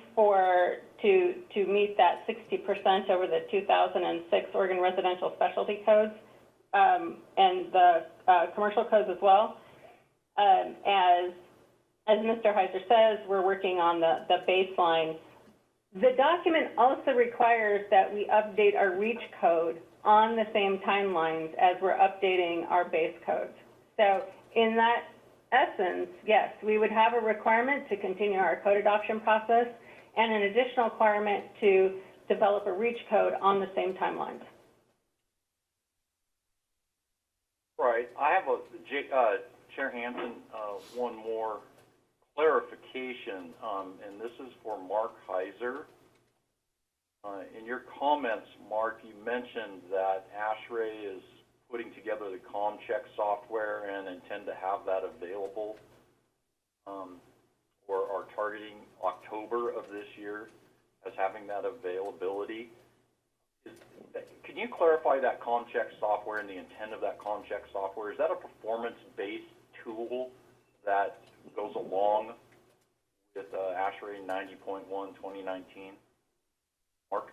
to meet that 60% over the 2006 Oregon Residential Specialty Codes and the commercial codes as well. As Mr. Heizer says, we're working on the baseline. The document also requires that we update our REACH code on the same timelines as we're updating our base codes. So in that essence, yes, we would have a requirement to continue our code adoption process and an additional requirement to develop a REACH code on the same timelines. Right. I have Chair Hansen, one more clarification, and this is for Mark Heizer. In your comments, Mark, you mentioned that ASHRAE is putting together the ComCheck software and intend to have that available, or are targeting October of this year as having that availability. Can you clarify that ComCheck software and the intent of that ComCheck software? Is that a performance-based tool that goes along with ASHRAE 90.1 2019? Mark?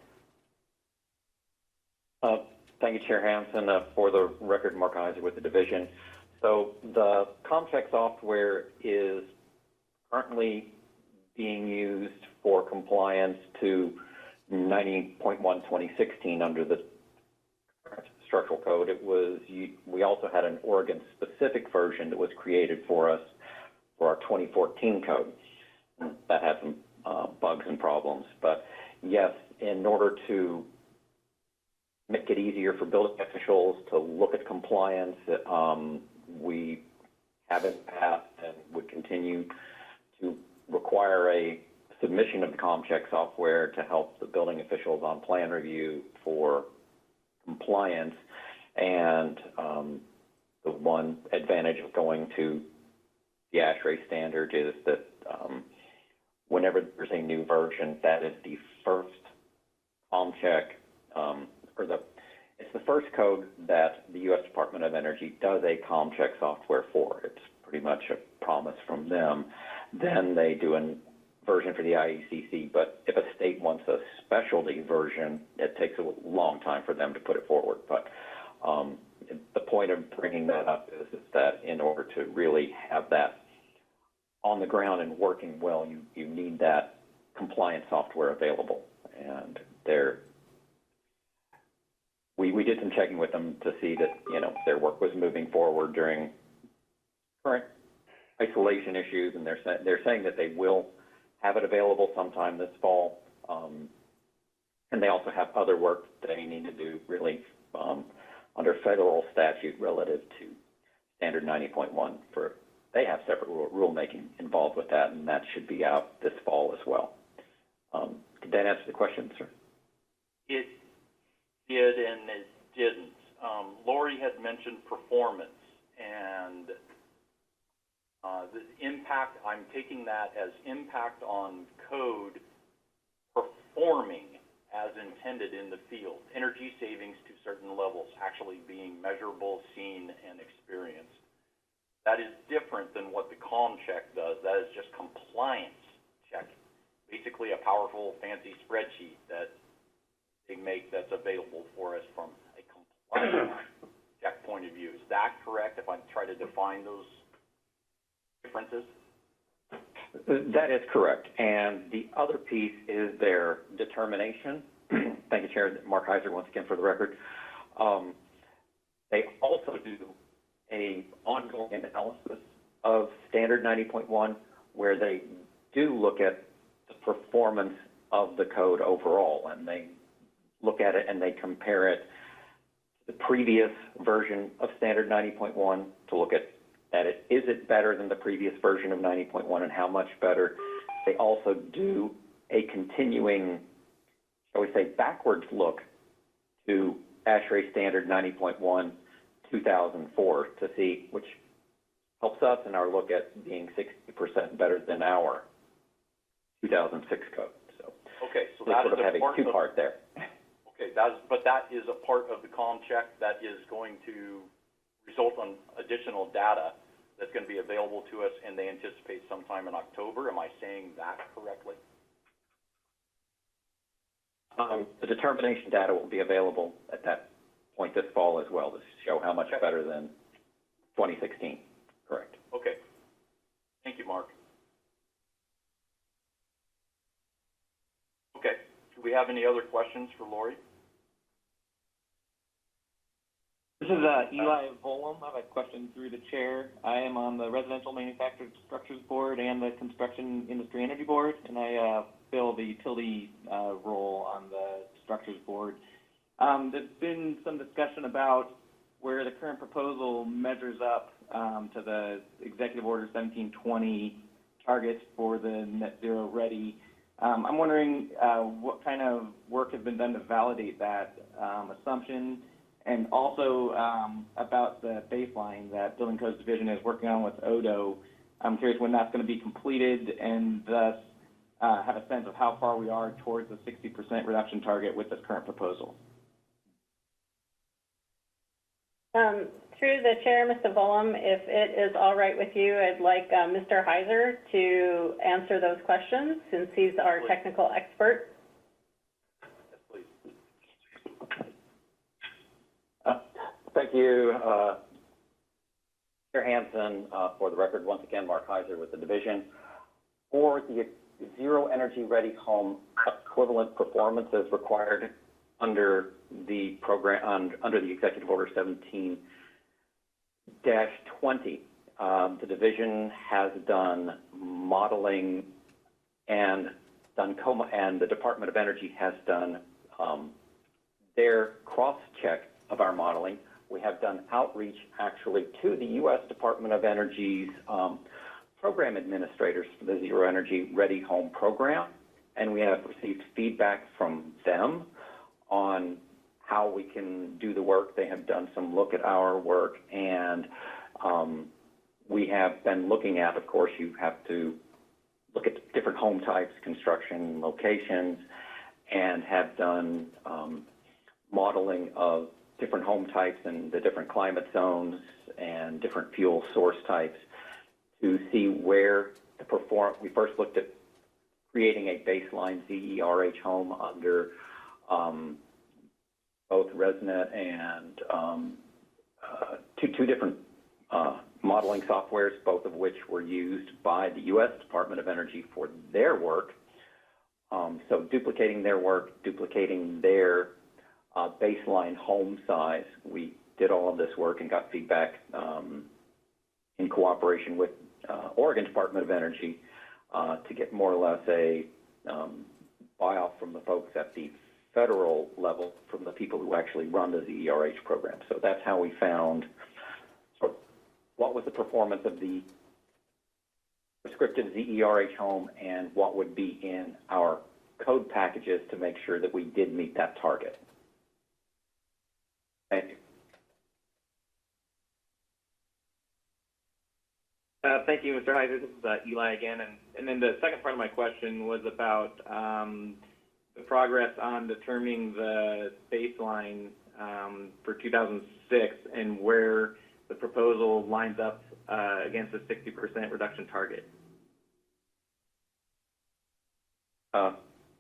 Thank you, Chair Hansen. For the record, Mark Heizer with the division. So the ComCheck software is currently being used for compliance to 90.1 2016 under the structural code, we also had an Oregon-specific version that was created for us for our 2014 code. That had some bugs and problems. But yes, in order to make it easier for building officials to look at compliance, we have in the past and would continue to require a submission of the ComCheck software to help the building officials on plan review for compliance. And the one advantage of going to the ASHRAE standard is that whenever there's a new version, that is the first ComCheck, it's the first code that the U.S. Department of Energy does a ComCheck software for. It's pretty much a promise from them. Then they do a version for the IECC, but if a state wants a specialty version, it takes a long time for them to put it forward. But the point of bringing that up is that in order to really have that on the ground and working well, you need that compliance software available. And we did some checking with them to see that, their work was moving forward during current isolation issues, and they're saying that they will have it available sometime this fall. And they also have other work that they need to do really under federal statute relative to Standard 90.1 they have separate rulemaking involved with that, and that should be out this fall as well. Did that answer the question, sir? It did and it didn't. Lori had mentioned performance, and the impact, I'm taking that as impact on code performing as intended in the field. Energy savings to certain levels actually being measurable, seen, and experienced. That is different than what the ComCheck does. That is just compliance checking. Basically a powerful, fancy spreadsheet that they make that's available for us from a compliance check point of view. Is that correct, if I try to define those differences? That is correct. And the other piece is their determination. Thank you, Chair. Mark Heizer, once again, for the record. They also do a ongoing analysis of Standard 90.1, where they do look at the performance of the code overall, and they look at it and they compare it to the previous version of Standard 90.1 to look at it. Is it better than the previous version of 90.1, and how much better? They also do a continuing, shall we say, backwards look to ASHRAE Standard 90.1 2004 to see, which helps us in our look at being 60% better than our 2006 code. So, okay, so they that sort is of have a two-part there. Okay, but that is a part of the ComCheck that is going to result on additional data that's going to be available to us, and they anticipate sometime in October. Am I saying that correctly? The determination data will be available at that point this fall as well to show how much better than 2016. Correct. Okay. Thank you, Mark. Okay. Do we have any other questions for Lori? This is Eli Volum. I have a question through the chair. I am on the Residential Manufactured Structures Board and the Construction Industry Energy Board, and I fill the utility role on the Structures Board. There's been some discussion about where the current proposal measures up to the Executive Order 1720 targets for the net zero ready. I'm wondering what kind of work has been done to validate that assumption, and also about the baseline that Building Codes Division is working on with ODO. I'm curious when that's going to be completed, and thus have a sense of how far we are towards the 60% reduction target with this current proposal. Through the chair, Mr. Volum, if it is all right with you, I'd like Mr. Heizer to answer those questions since he's our technical expert. Yes, please. Thank you, Chair Hansen. For the record, once again, Mark Heizer with the division. For the zero energy ready home equivalent performance as required under the program, under the Executive Order 17-20, the division has done modeling and the Department of Energy has done their cross-check of our modeling. We have done outreach actually to the U.S. Department of Energy's program administrators for the Zero Energy Ready Home program, and we have received feedback from them on how we can do the work. They have done some look at our work, and we have been looking at, of course, you have to look at different home types, construction locations, and have done modeling of different home types and the different climate zones and different fuel source types to see where we first looked at creating a baseline ZERH home under both ResNet and two different modeling softwares, both of which were used by the U.S. Department of Energy for their work. So duplicating their work, duplicating their baseline home size. We did all of this work and got feedback in cooperation with Oregon Department of Energy to get more or less a buy-off from the folks at the federal level, from the people who actually run the ZERH program. So that's how we found what was the performance of the prescriptive ZERH home and what would be in our code packages to make sure that we did meet that target. Thank you. Thank you, Mr. Heizer. This is Eli again. And then the second part of my question was about the progress on determining the baseline for 2006 and where the proposal lines up against the 60% reduction target.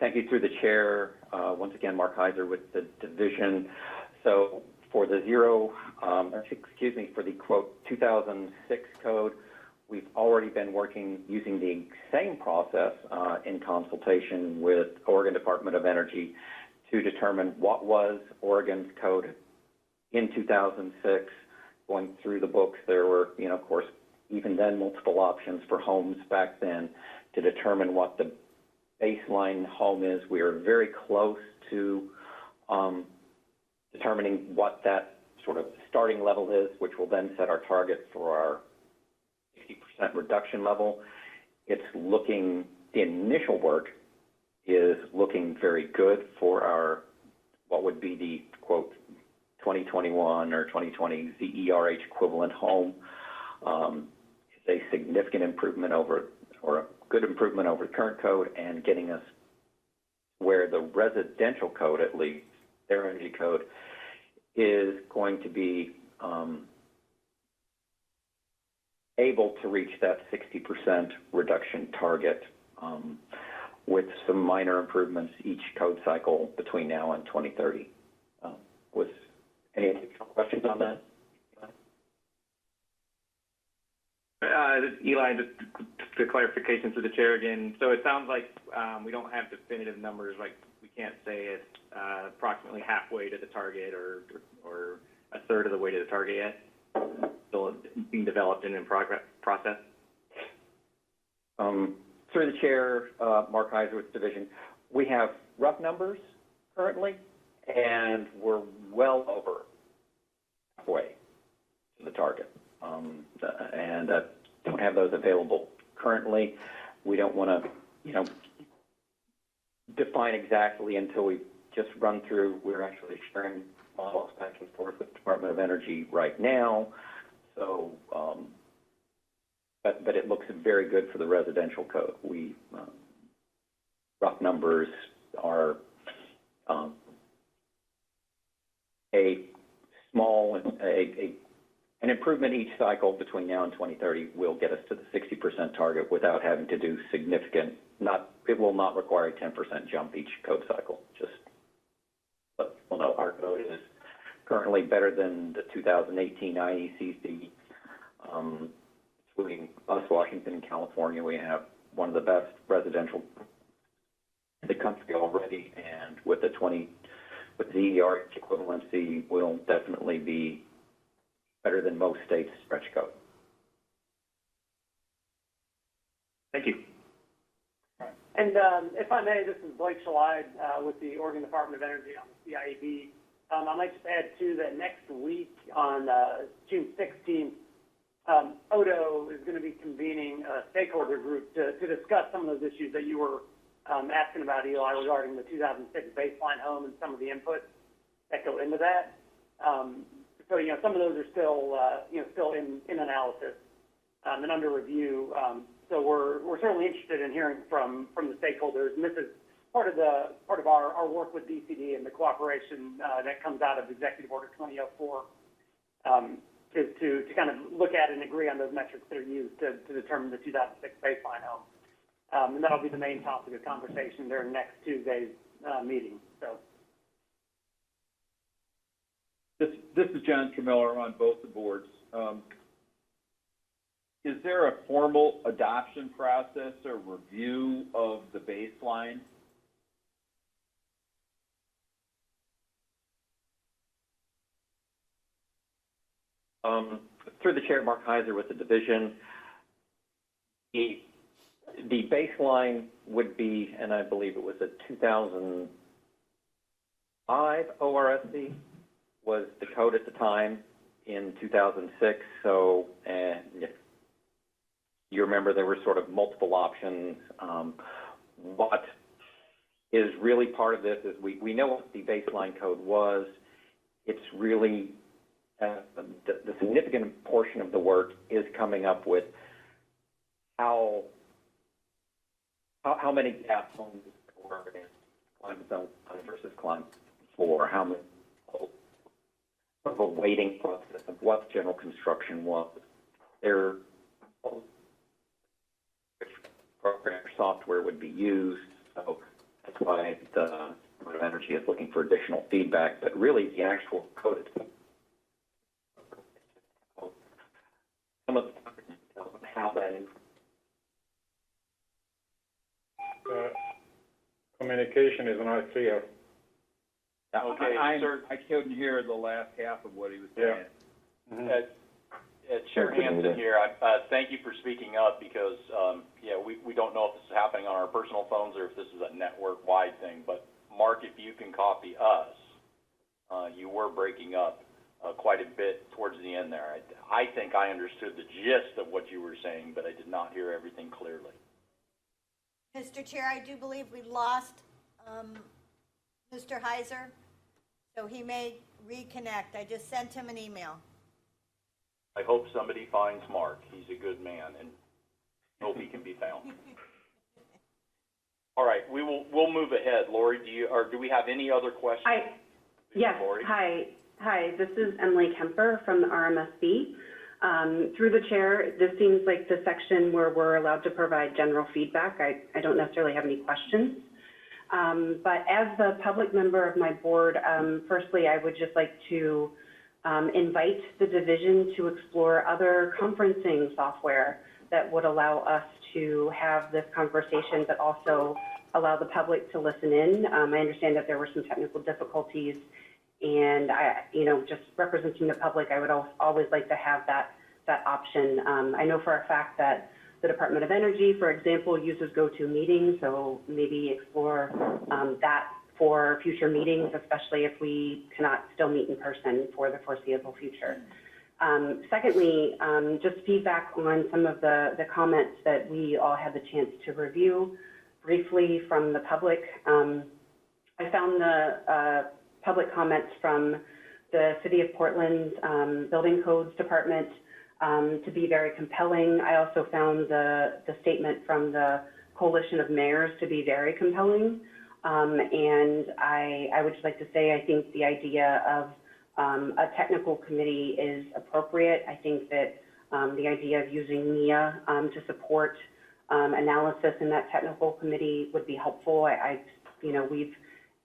Thank you. Through the chair, once again, Mark Heizer with the division. So for the for the quote 2006 code, we've already been working using the same process in consultation with Oregon Department of Energy to determine what was Oregon's code in 2006. Going through the books, there were, of course, even then multiple options for homes back then to determine what the baseline home is. We are very close to determining what that sort of starting level is, which will then set our target for our 60% reduction level. It's looking, the initial work is looking very good for our, what would be the, quote, 2021 or 2020 ZERH equivalent home. It's a significant improvement over, or a good improvement over the current code, and getting us where the residential code, at least, their energy code, is going to be able to reach that 60% reduction target with some minor improvements each code cycle between now and 2030. Was any additional questions on that? Eli, just for clarification to the chair again. So it sounds like we don't have definitive numbers, like we can't say it's approximately halfway to the target or a third of the way to the target yet? Still being developed and in process? Through the chair, Mark Heizer with division, we have rough numbers currently, and we're well over halfway to the target. And don't have those available currently. We don't want to, define exactly until we just run through. We're actually sharing models back and forth with the Department of Energy right now. So, but it looks very good for the residential code. We rough numbers are an improvement each cycle between now and 2030 will get us to the 60% target without having to do significant, it will not require a 10% jump each code cycle. Just, but we'll know our code is currently better than the 2018 IECC, including us, Washington, and California. We have one of the best residential in the country already, and with the with ZER equivalency will definitely be better than most states' stretch code. Thank you. And if I may, this is Blake Schlide with the Oregon Department of Energy on the CIEB. I might just add, too, that next week on June 16th, ODO is going to be convening a stakeholder group to discuss some of those issues that you were asking about, Eli, regarding the 2006 baseline home and some of the inputs that go into that. So, some of those are still, still in analysis and under review. So we're certainly interested in hearing from the stakeholders, and this is part of our work with DCD and the cooperation that comes out of Executive Order 2004 is to kind of look at and agree on those metrics that are used to determine the 2006 baseline home. And that'll be the main topic of conversation during next Tuesday's meeting. So. This is John Tramiller on both the boards. Is there a formal adoption process or review of the baseline? Through the chair, Mark Heizer with the division, the baseline would be, and I believe it was a 2005 ORSC was the code at the time in 2006. So, and you remember there were sort of multiple options. What is really part of this is we know what the baseline code was. It's really the significant portion of the work is coming up with how many gas homes were in climate zone versus climate 4, how many of a weighting process of what general construction was. Their program software would be used, so that's why the Department of Energy is looking for additional feedback. But really, the actual code itself, some of the details on how that is. Communication is not clear. Okay, I couldn't hear the last half of what he was saying. Yeah. Mm-hmm. Chair Hansen here. Thank you for speaking up because, we don't know if this is happening on our personal phones or if this is a network-wide thing. But, Mark, if you can copy us, you were breaking up quite a bit towards the end there. I think I understood the gist of what you were saying, but I did not hear everything clearly. Mr. Chair, I do believe we lost Mr. Heizer, so he may reconnect. I just sent him an email. I hope somebody finds Mark. He's a good man, and hope he can be found. All right, we'll move ahead. Lori, do we have any other questions? Yes. Lori? Hi. This is Emily Kemper from the RMSB. Through the chair, this seems like the section where we're allowed to provide general feedback. I don't necessarily have any questions. But as the public member of my board, firstly, I would just like to invite the division to explore other conferencing software that would allow us to have this conversation, but also allow the public to listen in. I understand that there were some technical difficulties, and just representing the public, I would always like to have that option. I know for a fact that the Department of Energy, for example, uses GoToMeeting, so maybe explore that for future meetings, especially if we cannot still meet in person for the foreseeable future. Secondly, just feedback on some of the comments that we all had the chance to review briefly from the public. I found the public comments from the City of Portland's Building Codes Department to be very compelling. I also found the statement from the Coalition of Mayors to be very compelling. And I would just like to say, I think the idea of a technical committee is appropriate. I think that the idea of using NEA to support analysis in that technical committee would be helpful.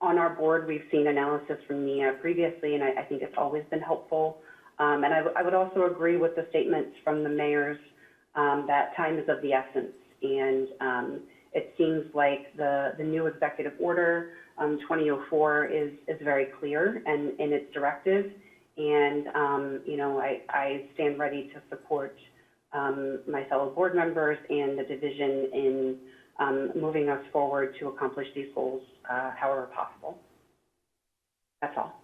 On our board, we've seen analysis from NEA previously, and I think it's always been helpful. And I would also agree with the statements from the mayors that time is of the essence. And it seems like the new executive order 2004 is very clear and in its directive. And, you know, I stand ready to support my fellow board members and the division in moving us forward to accomplish these goals however possible. That's all.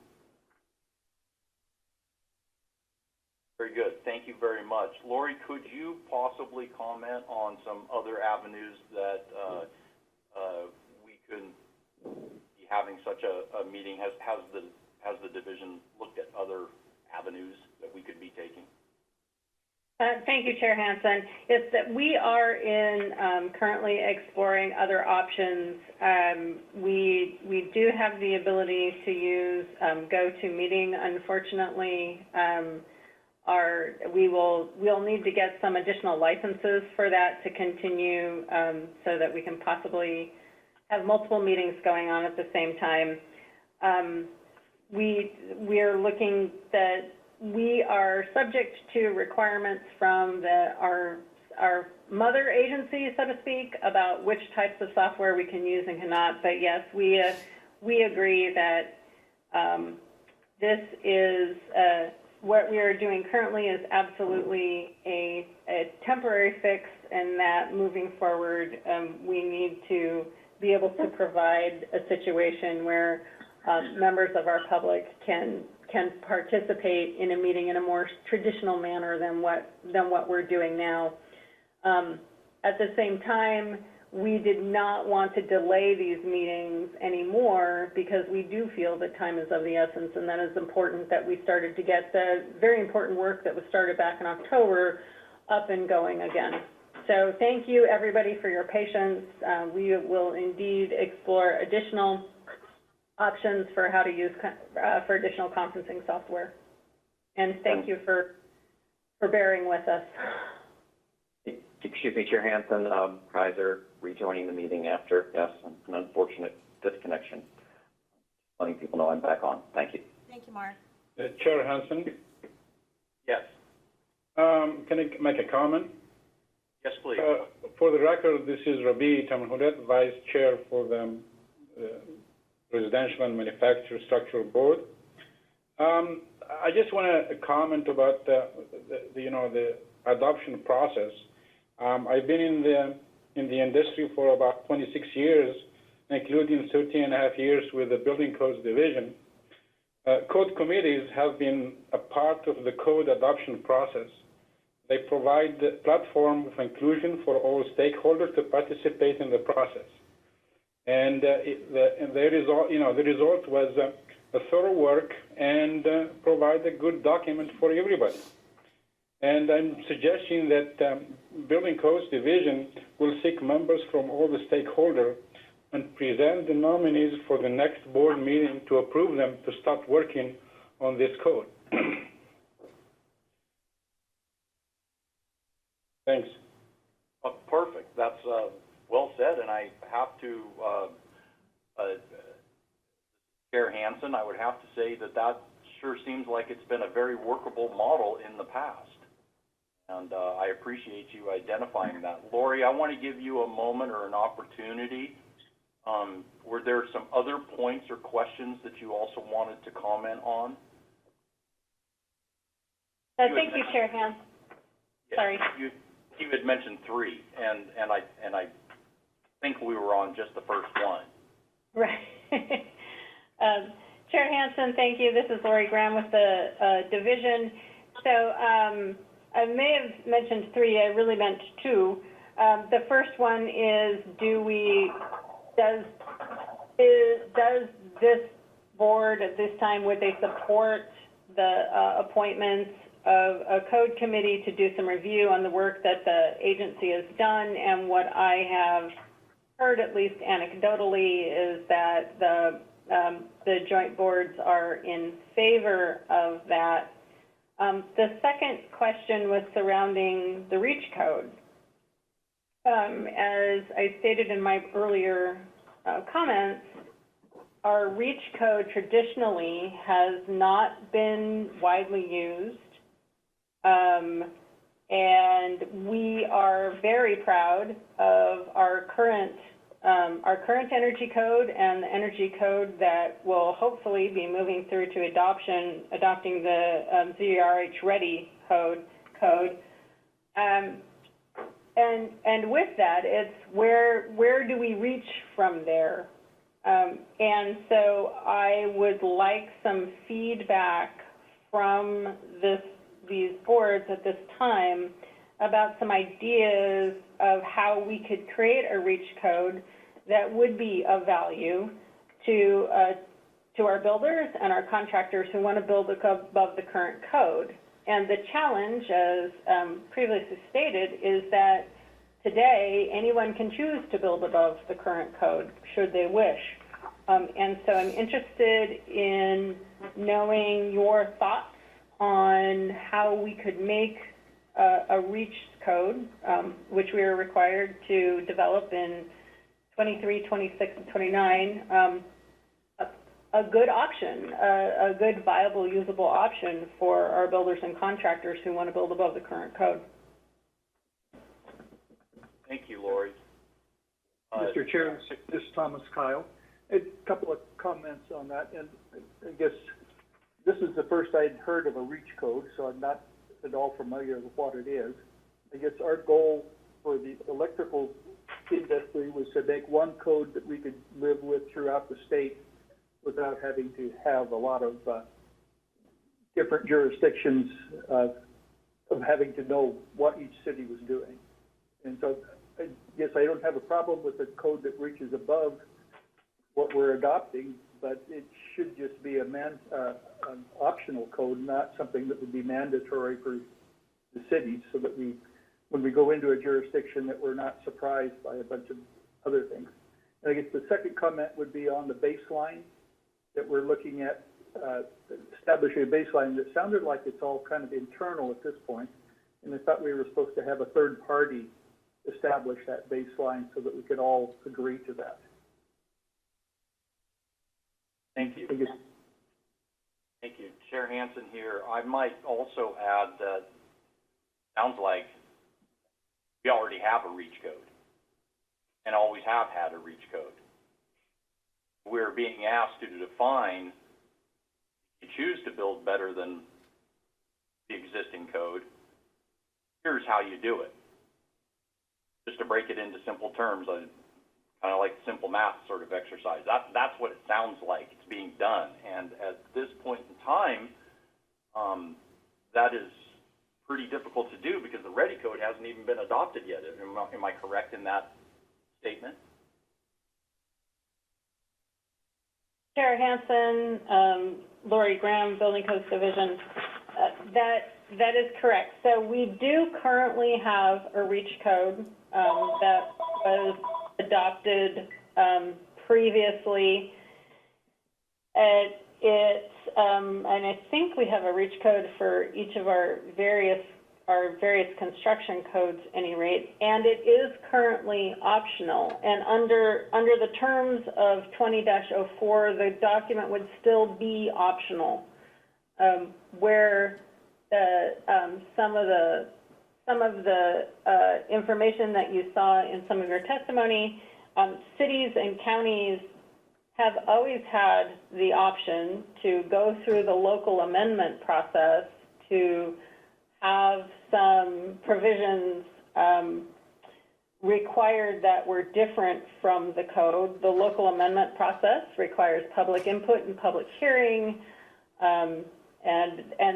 Very good. Thank you very much. Lori, could you possibly comment on some other avenues that we could be having such a meeting? Has the division looked at other avenues that we could be taking? Thank you, Chair Hansen. It's that we are currently exploring other options. We do have the ability to use GoToMeeting. Unfortunately, we'll need to get some additional licenses for that to continue so that we can possibly have multiple meetings going on at the same time. We are looking that we are subject to requirements from our mother agency, so to speak, about which types of software we can use and cannot. But yes, we agree that this is what we are doing currently is absolutely a temporary fix, and that moving forward, we need to be able to provide a situation where members of our public can participate in a meeting in a more traditional manner than what we're doing now. At the same time, we did not want to delay these meetings anymore because we do feel that time is of the essence, and that is important that we started to get the very important work that was started back in October up and going again. So thank you, everybody, for your patience. We will indeed explore additional options for how to use for additional conferencing software. And thank you for bearing with us. Excuse me, Chair Hansen, Heizer rejoining the meeting after, yes, an unfortunate disconnection. Letting people know I'm back on. Thank you. Thank you, Mark. Chair Hansen? Yes. Can I make a comment? Yes, please. For the record, this is Rabi Tamanhudet, Vice Chair for the Residential and Manufactured Structural Board. I just want to comment about the adoption process. I've been in the industry for about 26 years, including 13 and a half years with the Building Codes Division. Code committees have been a part of the code adoption process. They provide the platform of inclusion for all stakeholders to participate in the process. And the result was a thorough work and provide a good document for everybody. And I'm suggesting that Building Codes Division will seek members from all the stakeholders and present the nominees for the next board meeting to approve them to start working on this code. Thanks. Perfect. That's well said, and I have to, Chair Hansen, I would have to say that sure seems like it's been a very workable model in the past. And I appreciate you identifying that. Lori, I want to give you a moment or an opportunity. Were there some other points or questions that you also wanted to comment on? Thank you, Chair Hansen. Yes, Sorry. You had mentioned three, and I think we were on just the first one. Right. Chair Hansen, thank you. This is Lori Graham with the division. So I may have mentioned three. I really meant two. The first one is, does this board at this time, would they support the appointments of a code committee to do some review on the work that the agency has done? And what I have heard, at least anecdotally, is that the joint boards are in favor of that. The second question was surrounding the REACH code. As I stated in my earlier comments, our REACH code traditionally has not been widely used. And we are very proud of our current our current energy code and the energy code that will hopefully be moving through to adopting the ZRH ready code. And with that, it's where do we reach from there? And so I would like some feedback from these boards at this time about some ideas of how we could create a REACH code that would be of value to our builders and our contractors who want to build above the current code. And the challenge, as previously stated, is that today anyone can choose to build above the current code should they wish. And so I'm interested in knowing your thoughts on how we could make a REACH code, which we are required to develop in 23, 26, and 29, a good option, a good, viable, usable option for our builders and contractors who want to build above the current code. Thank you, Lori. Mr. Chair, this is Thomas Kyle. A couple of comments on that, and I guess this is the first I'd heard of a REACH code, so I'm not at all familiar with what it is. I guess our goal for the electrical industry was to make one code that we could live with throughout the state without having to have a lot of different jurisdictions of having to know what each city was doing. And so I guess I don't have a problem with a code that reaches above what we're adopting, but it should just be an optional code, not something that would be mandatory for the cities, so that when we go into a jurisdiction, that we're not surprised by a bunch of other things. And I guess the second comment would be on the baseline, that we're looking at establishing a baseline that sounded like it's all kind of internal at this point, and I thought we were supposed to have a third party establish that baseline so that we could all agree to that. Thank you. Thank you. Chair Hansen here. I might also add that sounds like we already have a REACH code and always have had a REACH code. We're being asked to define, if you choose to build better than the existing code, here's how you do it. Just to break it into simple terms, I kind of like simple math sort of exercise. That's what it sounds like it's being done. And at this point in time, that is pretty difficult to do because the Ready Code hasn't even been adopted yet. Am I correct in that statement? Chair Hansen, Lori Graham, Building Codes Division, that is correct. So we do currently have a REACH code that was adopted previously. And I think we have a REACH code for each of our various construction codes, at any rate, and it is currently optional. And under the terms of 20-04, the document would still be optional, where some of the information that you saw in some of your testimony, cities and counties have always had the option to go through the local amendment process to have some provisions required that were different from the code. The local amendment process requires public input and public hearing, and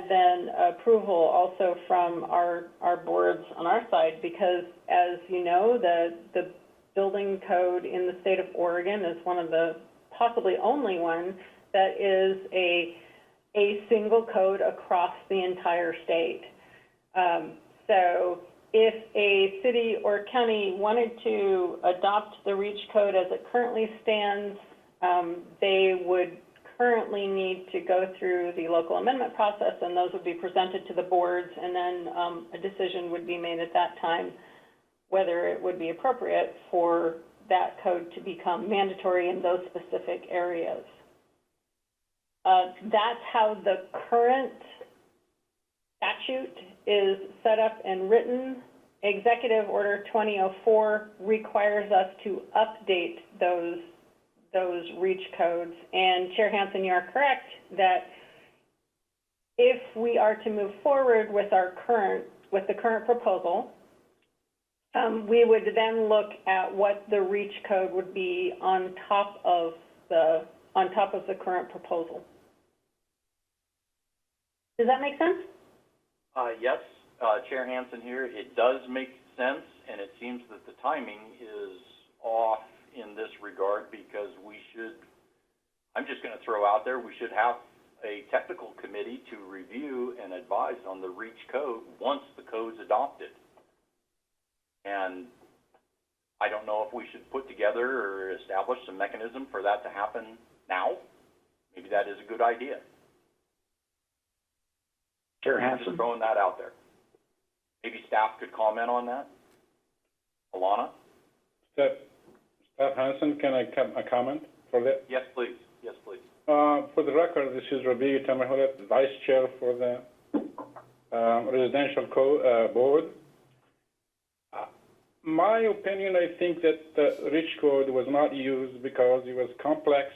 then approval also from our boards on our side, because as you know, the building code in the state of Oregon is one of the possibly only one that is a single code across the entire state. So if a city or county wanted to adopt the REACH code as it currently stands, they would currently need to go through the local amendment process, and those would be presented to the boards, and then a decision would be made at that time whether it would be appropriate for that code to become mandatory in those specific areas. That's how the current statute is set up and written. Executive Order 2004 requires us to update those REACH codes. And Chair Hansen, you are correct that if we are to move forward with the current proposal, we would then look at what the REACH code would be on top of the current proposal. Does that make sense? Yes, Chair Hansen here. It does make sense, and it seems that the timing is off in this regard because I'm just going to throw out there, we should have a technical committee to review and advise on the REACH code once the code's adopted. And I don't know if we should put together or establish some mechanism for that to happen now. Maybe that is a good idea. Chair Hansen? Just throwing that out there. Maybe staff could comment on that. Alana? Staff Hansen, can I comment for that? Yes, please. Yes, please. For the record, this is Rabbi Tamerhulet, Vice Chair for the Residential Board. My opinion, I think that the REACH code was not used because it was complex.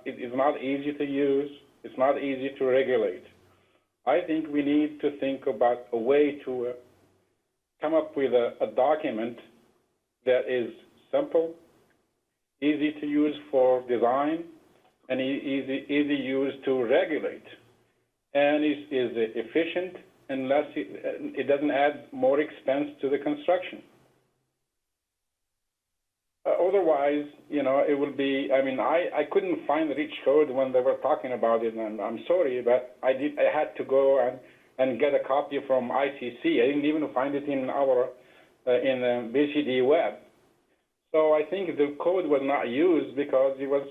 It is not easy to use. It's not easy to regulate. I think we need to think about a way to come up with a document that is simple, easy to use for design, and easy use to regulate, and is efficient unless it doesn't add more expense to the construction. Otherwise, it will be, I couldn't find the REACH code when they were talking about it, and I'm sorry, but I had to go and get a copy from ICC. I didn't even find it in in BCD web. So I think the code was not used because it was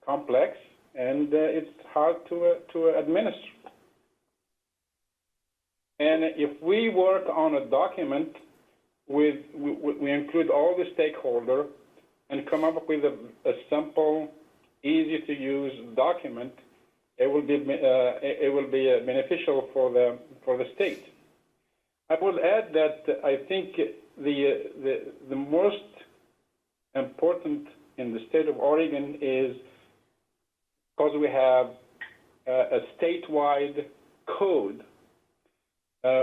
complex and it's hard to administer. And if we work on a document we include all the stakeholders and come up with a simple, easy to use document, it will be beneficial for the state. I will add that I think the most important in the state of Oregon is because we have a statewide code.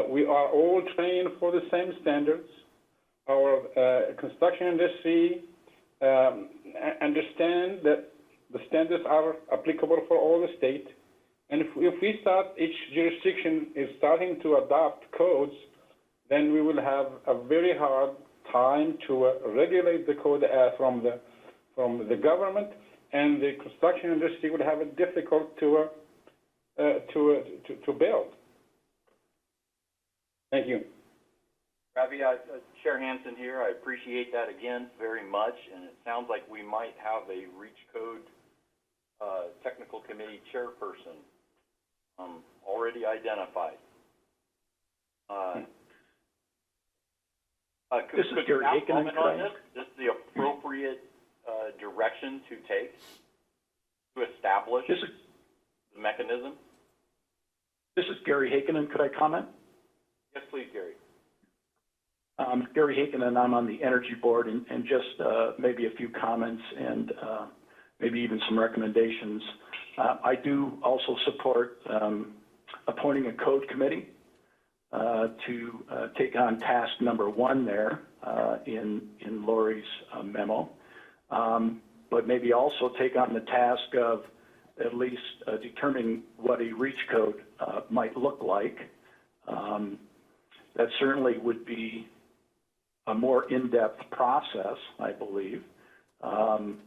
We are all trained for the same standards. Our construction industry understand that the standards are applicable for all the state. And if we start, each jurisdiction is starting to adopt codes, then we will have a very hard time to regulate the code from the government, and the construction industry would have it difficult to build. Thank you. Ravi, Chair Hansen here. I appreciate that again very much, and it sounds like we might have a REACH code technical committee chairperson already identified. This is Gary Aiken. On this? Is the appropriate direction to take to establish the mechanism? This is Gary Haken, could I comment? Yes, please, Gary. Gary Haken, and I'm on the Energy Board, and just maybe a few comments and maybe even some recommendations. I do also support appointing a code committee to take on task number one there in Lori's memo, but maybe also take on the task of at least determining what a REACH code might look like. That certainly would be a more in-depth process, I believe. And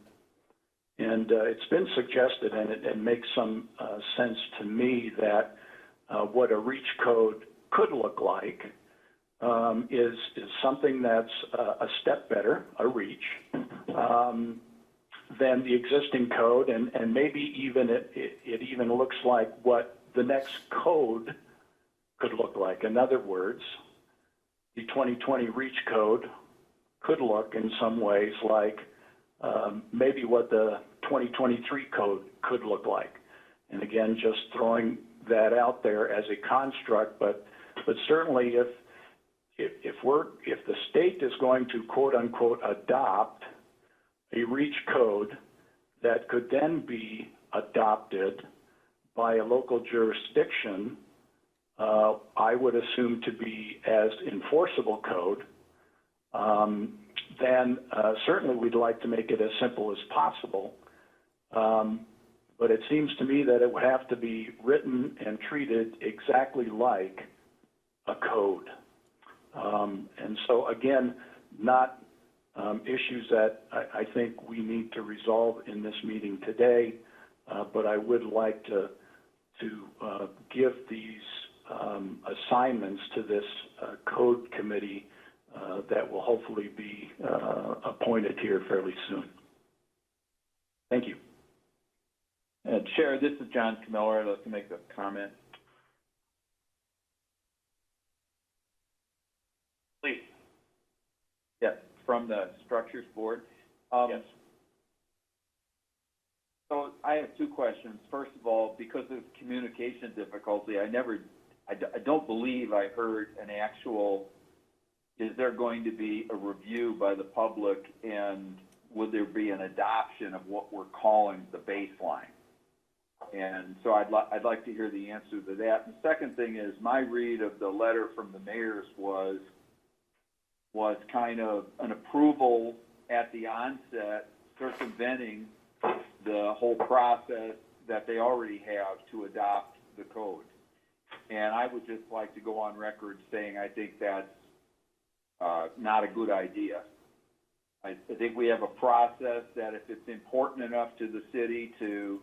it's been suggested, and it makes some sense to me, that what a REACH code could look like is something that's a step better, a REACH, than the existing code, and maybe even it even looks like what the next code could look like. In other words, the 2020 REACH code could look in some ways like maybe what the 2023 code could look like. And again, just throwing that out there as a construct, but certainly if if the state is going to quote unquote adopt a REACH code that could then be adopted by a local jurisdiction, I would assume to be as enforceable code, then certainly we'd like to make it as simple as possible. But it seems to me that it would have to be written and treated exactly like a code. And so again, not issues that I think we need to resolve in this meeting today, but I would like to give these assignments to this code committee that will hopefully be appointed here fairly soon. Thank you. Chair, this is John Camiller. I'd like to make a comment. Please. Yeah, from the Structures Board. Yes. So I have two questions. First of all, because of communication difficulty, I don't believe I heard an actual, is there going to be a review by the public, and would there be an adoption of what we're calling the baseline? And so I'd like to hear the answer to that. And the second thing is, my read of the letter from the mayors was kind of an approval at the onset, circumventing the whole process that they already have to adopt the code. And I would just like to go on record saying I think that's not a good idea. I think we have a process that if it's important enough to the city to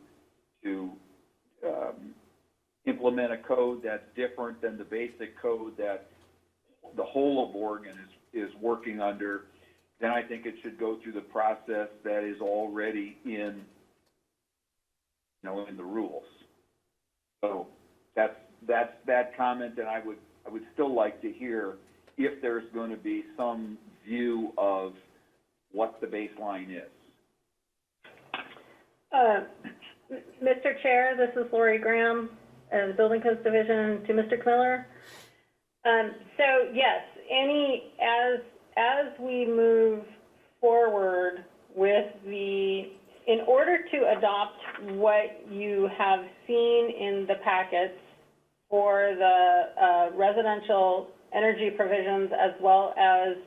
implement a code that's different than the basic code that the whole of Oregon is working under, then I think it should go through the process that is already in the rules. So that's that comment, and I would still like to hear if there's going to be some view of what the baseline is. Mr. Chair, this is Lori Graham, the Building Codes Division, to Mr. Miller. So yes, as we move forward with in order to adopt what you have seen in the packets for the residential energy provisions, as well as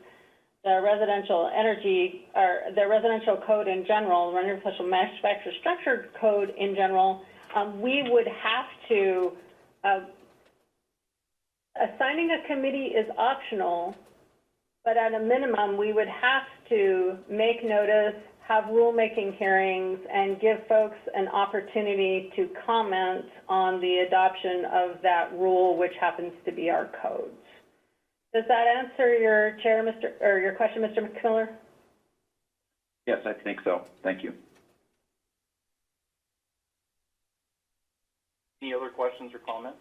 the residential energy, or the residential code in general, the residential manufactured structured code in general, we would have to, assigning a committee is optional, but at a minimum, we would have to make notice, have rulemaking hearings, and give folks an opportunity to comment on the adoption of that rule, which happens to be our codes. Does that answer your your question, Mr. McMiller? Yes, I think so. Thank you. Any other questions or comments?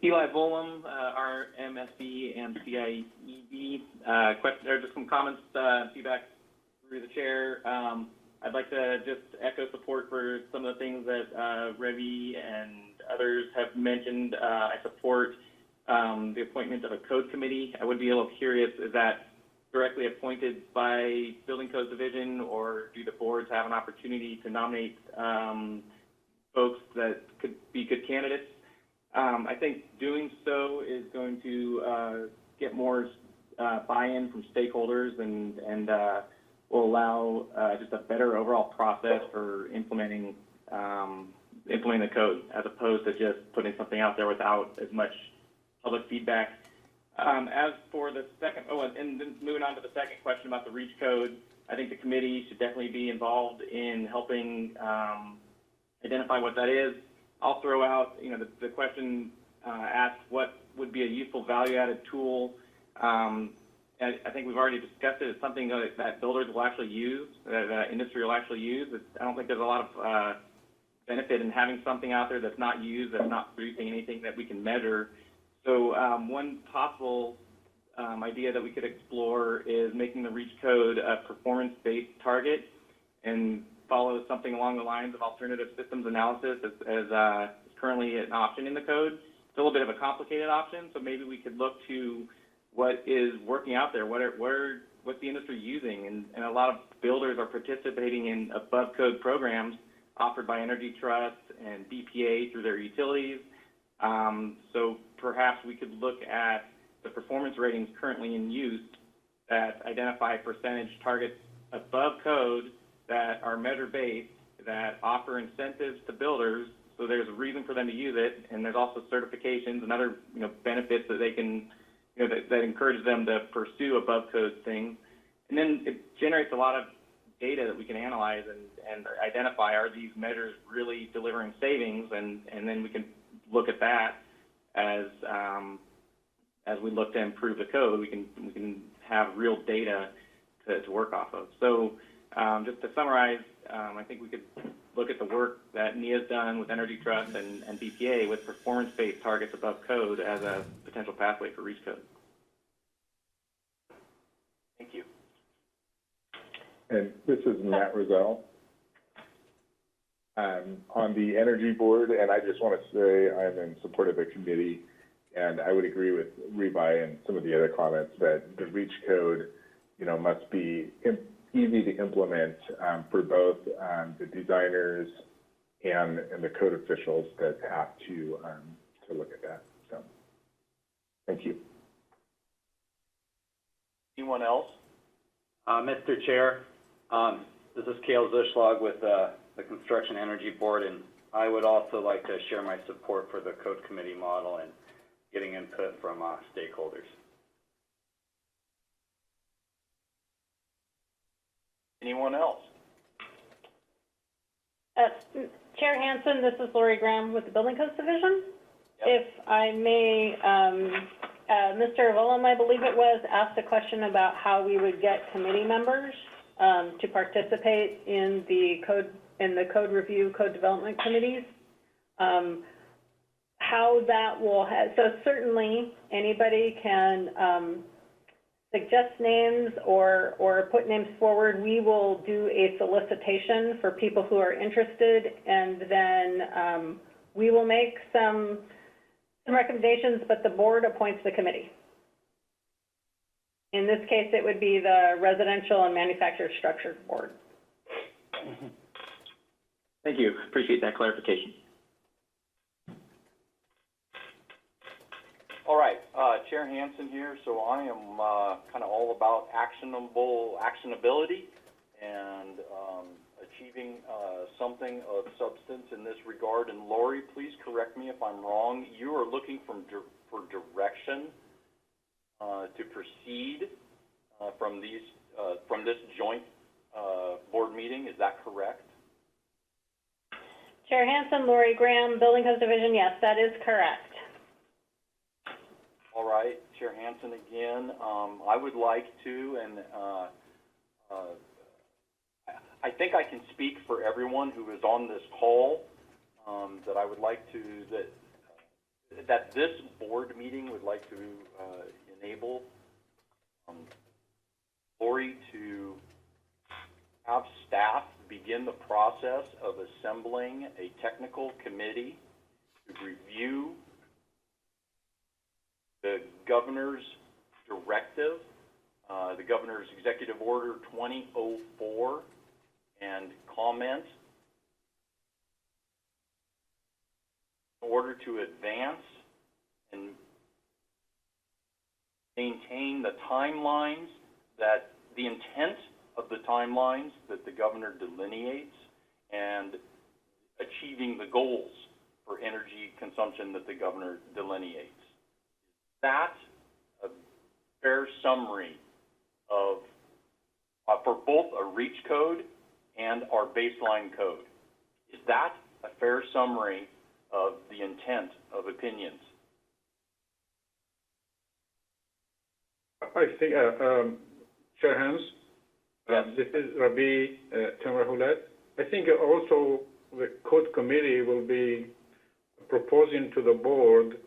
Eli Volum, RMSB and CIEB. There are just some comments, feedback through the chair. I'd like to just echo support for some of the things that Revy and others have mentioned. I support the appointment of a code committee. I would be a little curious, is that directly appointed by Building Codes Division, or do the boards have an opportunity to nominate folks that could be good candidates? I think doing so is going to get more buy-in from stakeholders and will allow just a better overall process for implementing the code, as opposed to just putting something out there without as much public feedback. As for the second, and then moving on to the second question about the REACH code, I think the committee should definitely be involved in helping identify what that is. I'll throw out, the question asked what would be a useful value-added tool. And I think we've already discussed it. It's something that builders will actually use, that industry will actually use. I don't think there's a lot of benefit in having something out there that's not used, that's not producing anything that we can measure. So one possible idea that we could explore is making the REACH code a performance-based target and follow something along the lines of alternative systems analysis as currently an option in the code. still a bit of a complicated option, so maybe we could look to what is working out there, what's the industry using, and a lot of builders are participating in above code programs offered by Energy Trust and BPA through their utilities. So perhaps we could look at the performance ratings currently in use that identify percentage targets above code that are measure-based, that offer incentives to builders, so there's a reason for them to use it, and there's also certifications and other, benefits that they can, that encourage them to pursue above code things. And then it generates a lot of data that we can analyze and identify, are these measures really delivering savings, and then we can look at that as we look to improve the code. We can have real data to work off of. So just to summarize, I think we could look at the work that NIA's done with Energy Trust and BPA with performance-based targets above code as a potential pathway for reach code. Thank you. And this is Matt Roselle. On the Energy Board, and I just want to say I'm in support of the committee, and I would agree with Revi and some of the other comments that the REACH code, must be easy to implement for both the designers and the code officials that have to look at that. So, thank you. Anyone else? Mr. Chair, this is Cale Zuschlag with the Construction Energy Board, and I would also like to share my support for the code committee model and getting input from stakeholders. Anyone else? Chair Hansen, this is Lori Graham with the Building Codes Division. Yep. If I may, Mr. Volum, I believe it was, asked a question about how we would get committee members to participate in the code review, code development committees. How that will so certainly anybody can suggest names or put names forward. We will do a solicitation for people who are interested, and then we will make some recommendations, but the board appoints the committee. In this case, it would be the Residential and Manufactured Structures Board. Thank you. Appreciate that clarification. All right, Chair Hansen here. So I am kind of all about actionability and achieving something of substance in this regard. And Lori, please correct me if I'm wrong. You are looking for direction to proceed from this joint board meeting. Is that correct? Chair Hansen, Lori Graham, Building Codes Division. Yes, that is correct. All right, Chair Hansen again. I would like to, and I think I can speak for everyone who is on this call, that I would like to, that this board meeting would like to enable Lori to have staff begin the process of assembling a technical committee to review the governor's directive, the governor's executive order 2004, and comment in order to advance and maintain the timelines, that the intent of the timelines that the governor delineates, and achieving the goals for energy consumption that the governor delineates. That's a fair summary of, for both a REACH code and our baseline code. Is that a fair summary of the intent of opinions? I think, Chair Hans, yes. This is Rabbi Tamer-Hulet. I think also the code committee will be proposing to the board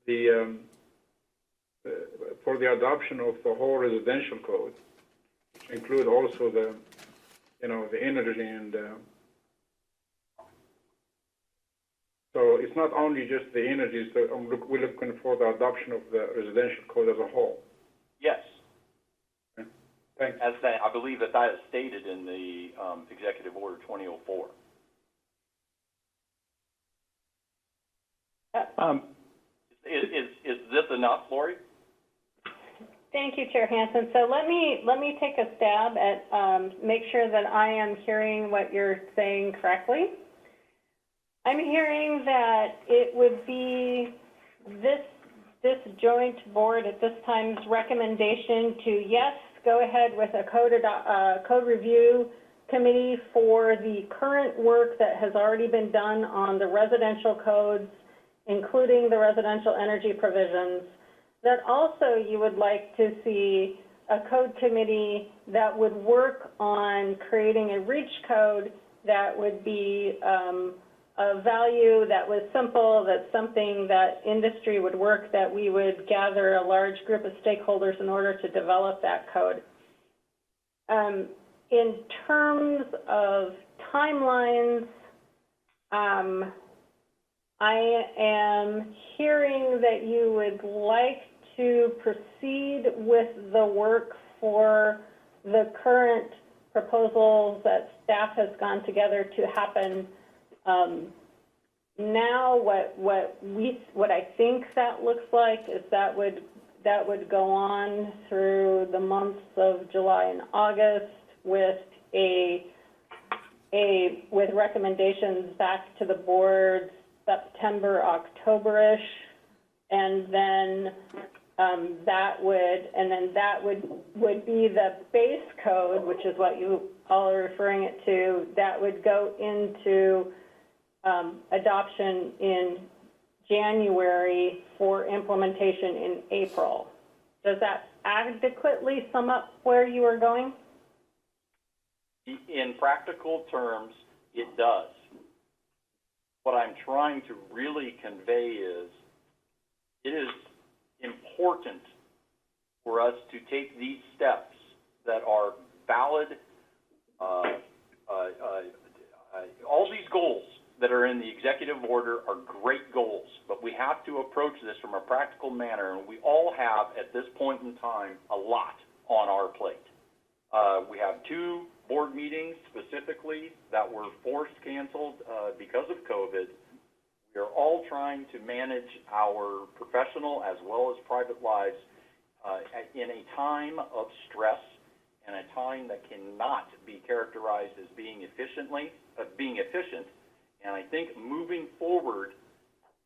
the for the adoption of the whole residential code, which include also the, the energy and So it's not only just the energy, so we're looking for the adoption of the residential code as a whole. Yes. Okay. Thanks. As that, I believe that is stated in the Executive Order 2004. Is this enough, Lori? Thank you, Chair Hansen. So let me take a stab at make sure that I am hearing what you're saying correctly. I'm hearing that it would be this joint board at this time's recommendation to, yes, go ahead with a code review committee for the current work that has already been done on the residential codes, including the residential energy provisions, that also you would like to see a code committee that would work on creating a REACH code that would be a value that was simple, that's something that industry would work, that we would gather a large group of stakeholders in order to develop that code. In terms of timelines, I am hearing that you would like to proceed with the work for the current proposals that staff has gone together to happen now. What I think that looks like is that would go on through the months of July and August with with recommendations back to the board September, October-ish, and then that would be the base code, which is what you all are referring it to. That would go into adoption in January for implementation in April. Does that adequately sum up where you are going? In practical terms, it does. What I'm trying to really convey is it is important for us to take these steps that are valid, all these goals that are in the executive order are great goals, but we have to approach this from a practical manner, and we all have, at this point in time, a lot on our plate. We have 2 board meetings specifically that were forced canceled because of COVID. We are all trying to manage our professional as well as private lives in a time of stress and a time that cannot be characterized as being efficient. And I think moving forward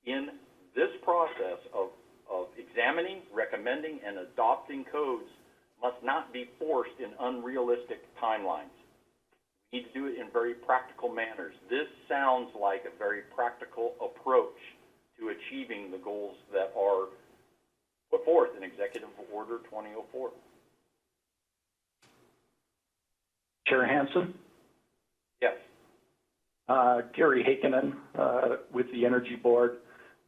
in this process of examining, recommending, and adopting codes must not be forced in unrealistic timelines. We need to do it in very practical manners. This sounds like a very practical approach to achieving the goals that are put forth in Executive Order 2004. Chair Hansen? Yes. Gary Heikkinen with the Energy Board,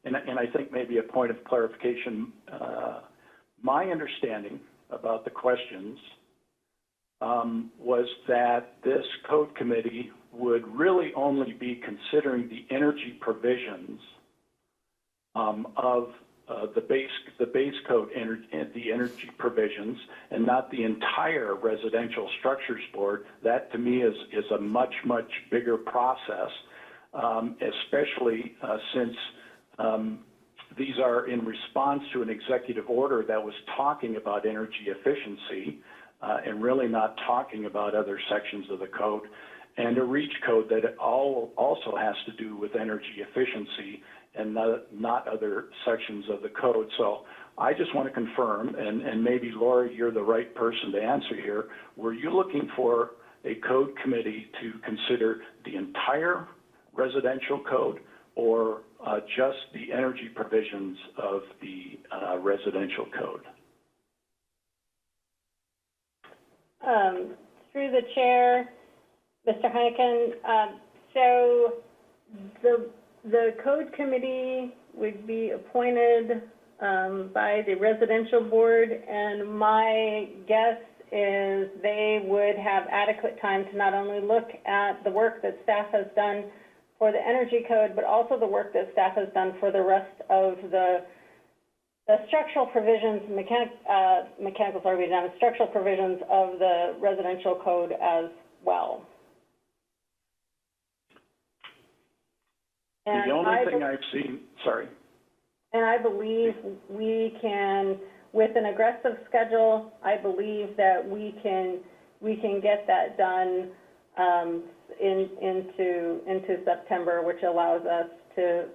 and I think maybe a point of clarification. My understanding about the questions was that this code committee would really only be considering the energy provisions of the base code, the energy provisions, and not the entire residential structures board. That to me is a much bigger process, especially since these are in response to an executive order that was talking about energy efficiency and really not talking about other sections of the code, and a REACH code that also has to do with energy efficiency and not other sections of the code. So I just want to confirm, and maybe Lori, you're the right person to answer here, were you looking for a code committee to consider the entire residential code or just the energy provisions of the residential code? Through the chair, Mr. Heikkinen, so the code committee would be appointed by the residential board, and my guess is they would have adequate time to not only look at the work that staff has done for the energy code, but also the work that staff has done for the rest of the structural provisions, mechanical's already done, structural provisions of the residential code as well. And the only thing I've seen, sorry. And I believe we can, with an aggressive schedule, I believe that we can get that done into September, which allows us to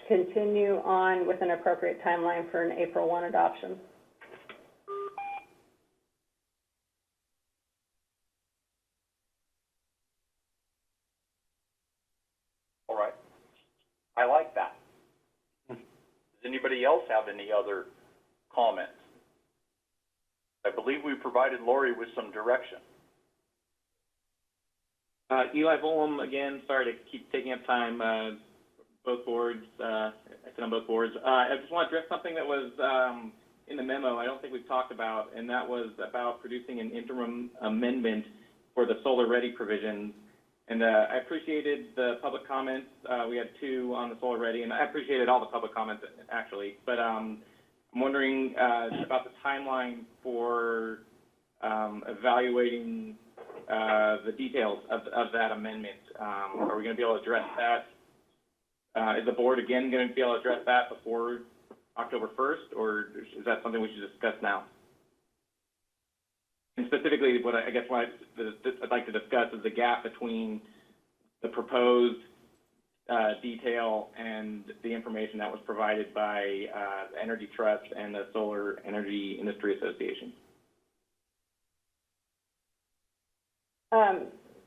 continue on with an appropriate timeline for an April 1 adoption. All right. I like that. Does anybody else have any other comments? I believe we provided Lori with some direction. Eli Volum, again, sorry to keep taking up time, both boards, I sit on both boards. I just want to address something that was in the memo I don't think we've talked about, and that was about producing an interim amendment for the solar ready provisions. And I appreciated the public comments. We had 2 on the solar ready, and I appreciated all the public comments, actually. But I'm wondering about the timeline for evaluating the details of that amendment. Are we going to be able to address that? Is the board, again, going to be able to address that before October 1st, or is that something we should discuss now? And specifically, what I'd like to discuss is the gap between the proposed detail and the information that was provided by the Energy Trust and the Solar Energy Industry Association.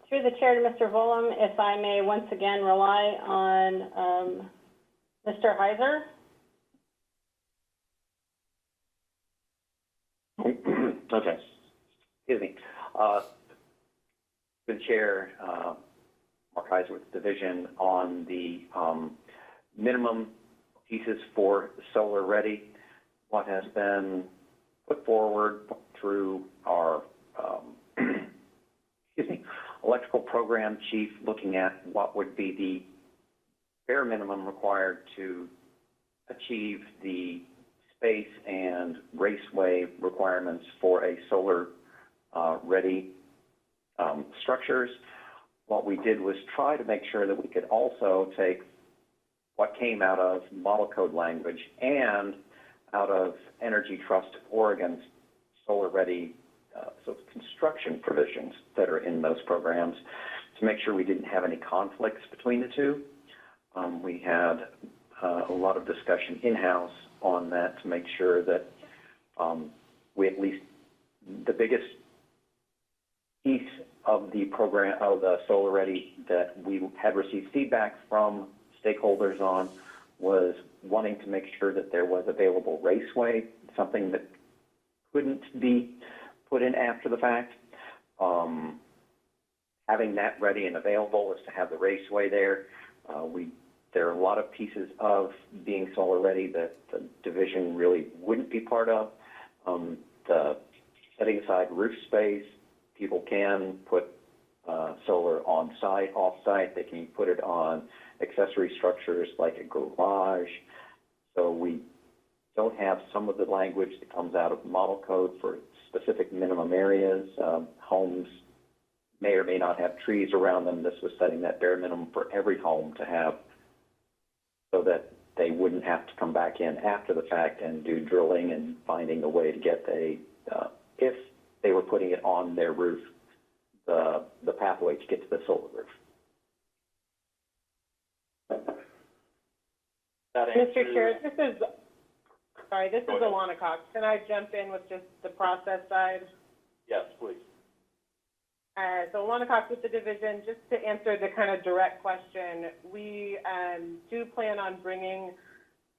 Through the chair to Mr. Volum, if I may once again rely on Mr. Heizer. Okay. Excuse me. The chair, Mark Heizer with the division on the minimum pieces for solar ready. What has been put forward through our electrical program chief, looking at what would be the bare minimum required to achieve the space and raceway requirements for a solar ready structures. What we did was try to make sure that we could also take what came out of model code language and out of Energy Trust Oregon's solar ready construction provisions that are in those programs to make sure we didn't have any conflicts between the two. We had a lot of discussion in-house on that to make sure that we at least, the biggest piece of the program, of the solar ready that we had received feedback from stakeholders on, was wanting to make sure that there was available raceway, something that couldn't be put in after the fact. Having that ready and available is to have the raceway there. There are a lot of pieces of being solar ready that the division really wouldn't be part of. The setting aside roof space, people can put solar on site, off site. They can put it on accessory structures like a garage. So we don't have some of the language that comes out of model code for specific minimum areas. Homes may or may not have trees around them. This was setting that bare minimum for every home to have, so that they wouldn't have to come back in after the fact and do drilling and finding a way to get if they were putting it on their roof, the pathway to get to the solar roof. Mr. Chair, this is Alana Cox. Can I jump in with just the process side? Yes, please. So Alana Cox with the division, just to answer the kind of direct question, we do plan on bringing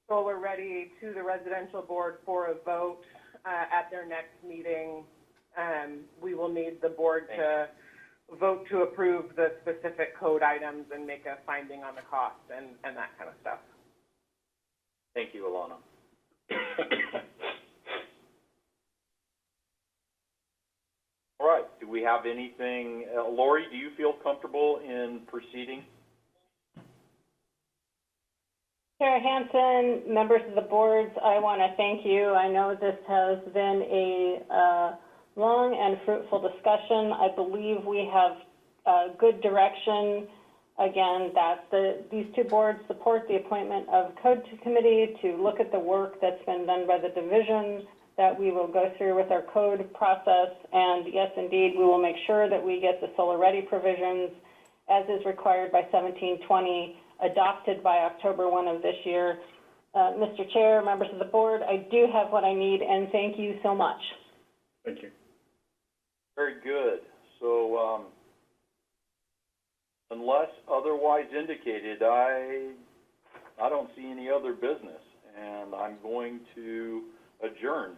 Solar Ready to the residential board for a vote at their next meeting. We will need the board to vote to approve the specific code items and make a finding on the cost and that kind of stuff. Thank you, Alana. All right, do we have anything, Lori, do you feel comfortable in proceeding? Chair Hansen, members of the boards, I want to thank you. I know this has been a long and fruitful discussion. I believe we have good direction. Again, that these two boards support the appointment of Code Committee to look at the work that's been done by the division, that we will go through with our code process, and yes, indeed, we will make sure that we get the solar ready provisions as is required by 1720, adopted by October 1 of this year. Mr. Chair, members of the board, I do have what I need, and thank you so much. Thank you. Very good. So, unless otherwise indicated, I don't see any other business, and I'm going to adjourn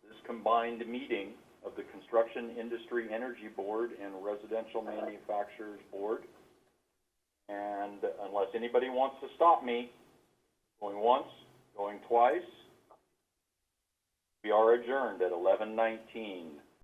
this combined meeting of the Construction Industry Energy Board and Residential Manufacturers Board. And unless anybody wants to stop me, going once, going twice, we are adjourned at 11:19.